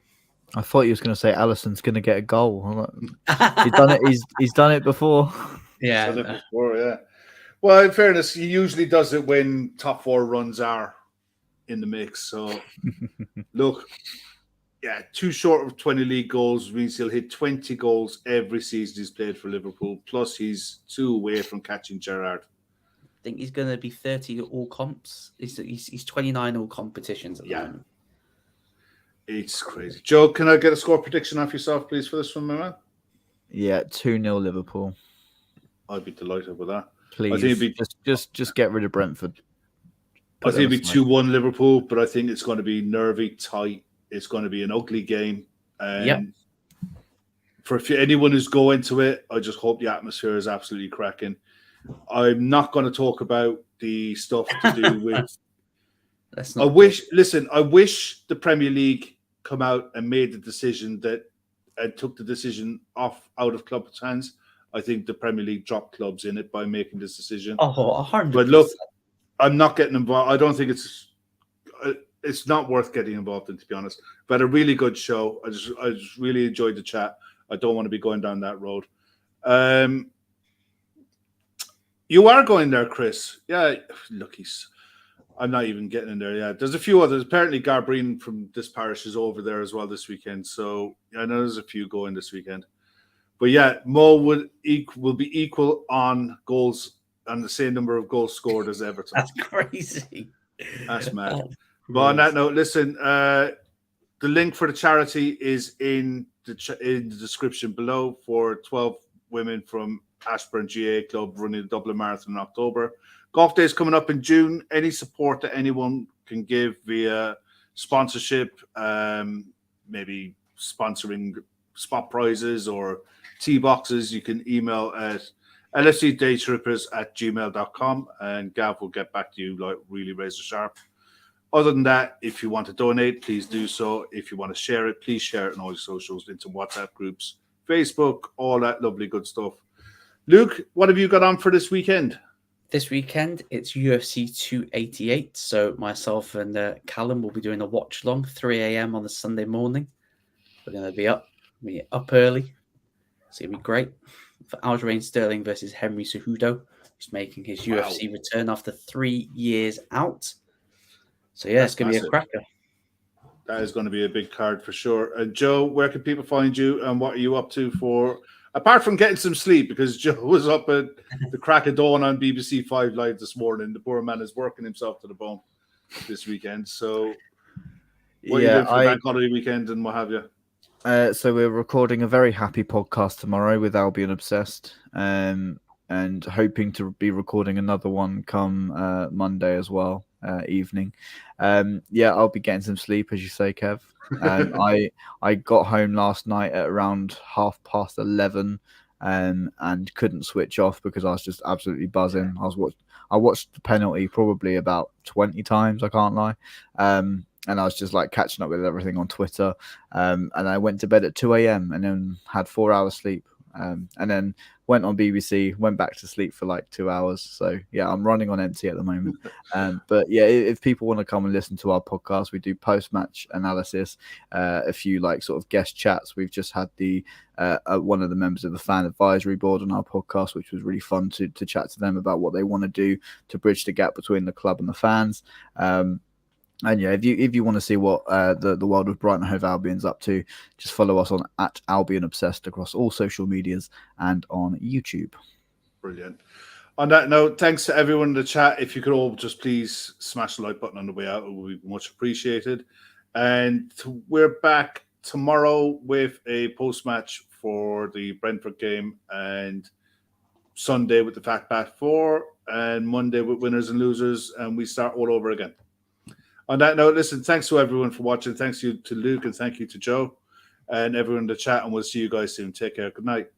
I thought you was going to say Alisson's going to get a goal. He's done it. He's done it before. Yeah. Well, in fairness, he usually does it when top 4 runs are in the mix. So, look. Yeah, too short of 20 league goals means he'll hit 20 goals every season he's played for Liverpool. Plus, he's 2 away from catching Gerrard. I think he's going to be 30 at all comps. He's 29 all competitions at the moment. It's crazy. Joe, can I get a score prediction off yourself, please, for this one, my man? Yeah, 2-0 Liverpool. I'd be delighted with that. Please, I think it'd be, just get rid of Brentford. I think it'd be 2-1 Liverpool, but I think it's going to be nervy, tight. It's going to be an ugly game. And for anyone who's going to it, I just hope the atmosphere is absolutely cracking. I'm not going to talk about the stuff to do with... I wish the Premier League come out and made the decision and took the decision out of clubs' hands. I think the Premier League dropped clubs in it by making this decision. 100%. But look, I'm not getting involved. I don't think it's not worth getting involved in, to be honest. But a really good show. I just really enjoyed the chat. I don't want to be going down that road. You are going there, Chris. Yeah, look, I'm not even getting in there. Yeah, there's a few others. Apparently, Garbreen from this parish is over there as well this weekend. So I know there's a few going this weekend. But yeah, Mo will be equal on goals and the same number of goals scored as Everton. That's crazy. That's mad. But on that note, listen, the link for the charity is in the description below for 12 women from Ashburn GA Club running the Dublin Marathon in October. Golf Day is coming up in June. Any support that anyone can give via sponsorship, maybe sponsoring spot prizes or tee boxes, you can email at lfcdaytrippers@gmail.com and Gav will get back to you like really razor sharp. Other than that, if you want to donate, please do so. If you want to share it, please share it on all your socials, into WhatsApp groups, Facebook, all that lovely good stuff. Luke, what have you got on for this weekend? This weekend, it's UFC 288. So myself and Callum will be doing a watch long, 3 a.m. on the Sunday morning. We're going to be up early. It's going to be great. For Aljamain Sterling versus Henry Cejudo, who's making his UFC return after 3 years out. So yeah, it's going to be a cracker. That is going to be a big card for sure. Joe, where can people find you and what are you up to for, apart from getting some sleep, because Joe was up at the crack of dawn on BBC 5 Live this morning. The poor man is working himself to the bone this weekend. So what are you doing for the bank holiday weekend and what have you? So we're recording a very happy podcast tomorrow with Albion Obsessed, and hoping to be recording another one come Monday as well, evening. I'll be getting some sleep, as you say, Kev. I got home last night at around 11:30, and couldn't switch off because I was just absolutely buzzing. I watched the penalty probably about 20 times. I can't lie. And I was just like catching up with everything on Twitter. And I went to bed at 2 a.m. and then had 4 hours sleep. And then went on BBC, went back to sleep for like 2 hours. So yeah, I'm running on empty at the moment. But yeah, if people want to come and listen to our podcast, we do post-match analysis, a few like sort of guest chats. We've just had the one of the members of the fan advisory board on our podcast, which was really fun to chat to them about what they want to do to bridge the gap between the club and the fans. And yeah, if you want to see what the world of Brighton Hove Albion's up to, just follow us on @Albion Obsessed across all social medias and on YouTube. Brilliant. On that note, thanks to everyone in the chat. If you could all just please smash the like button on the way out, it would be much appreciated. And we're back tomorrow with a post-match for the Brentford game, and Sunday with the Fat Bat 4, and Monday with winners and losers, and we start all over again. On that note, listen, thanks to everyone for watching. Thanks to Luke, and thank you to Joe and everyone in the chat, and we'll see you guys soon. Take care. Good night.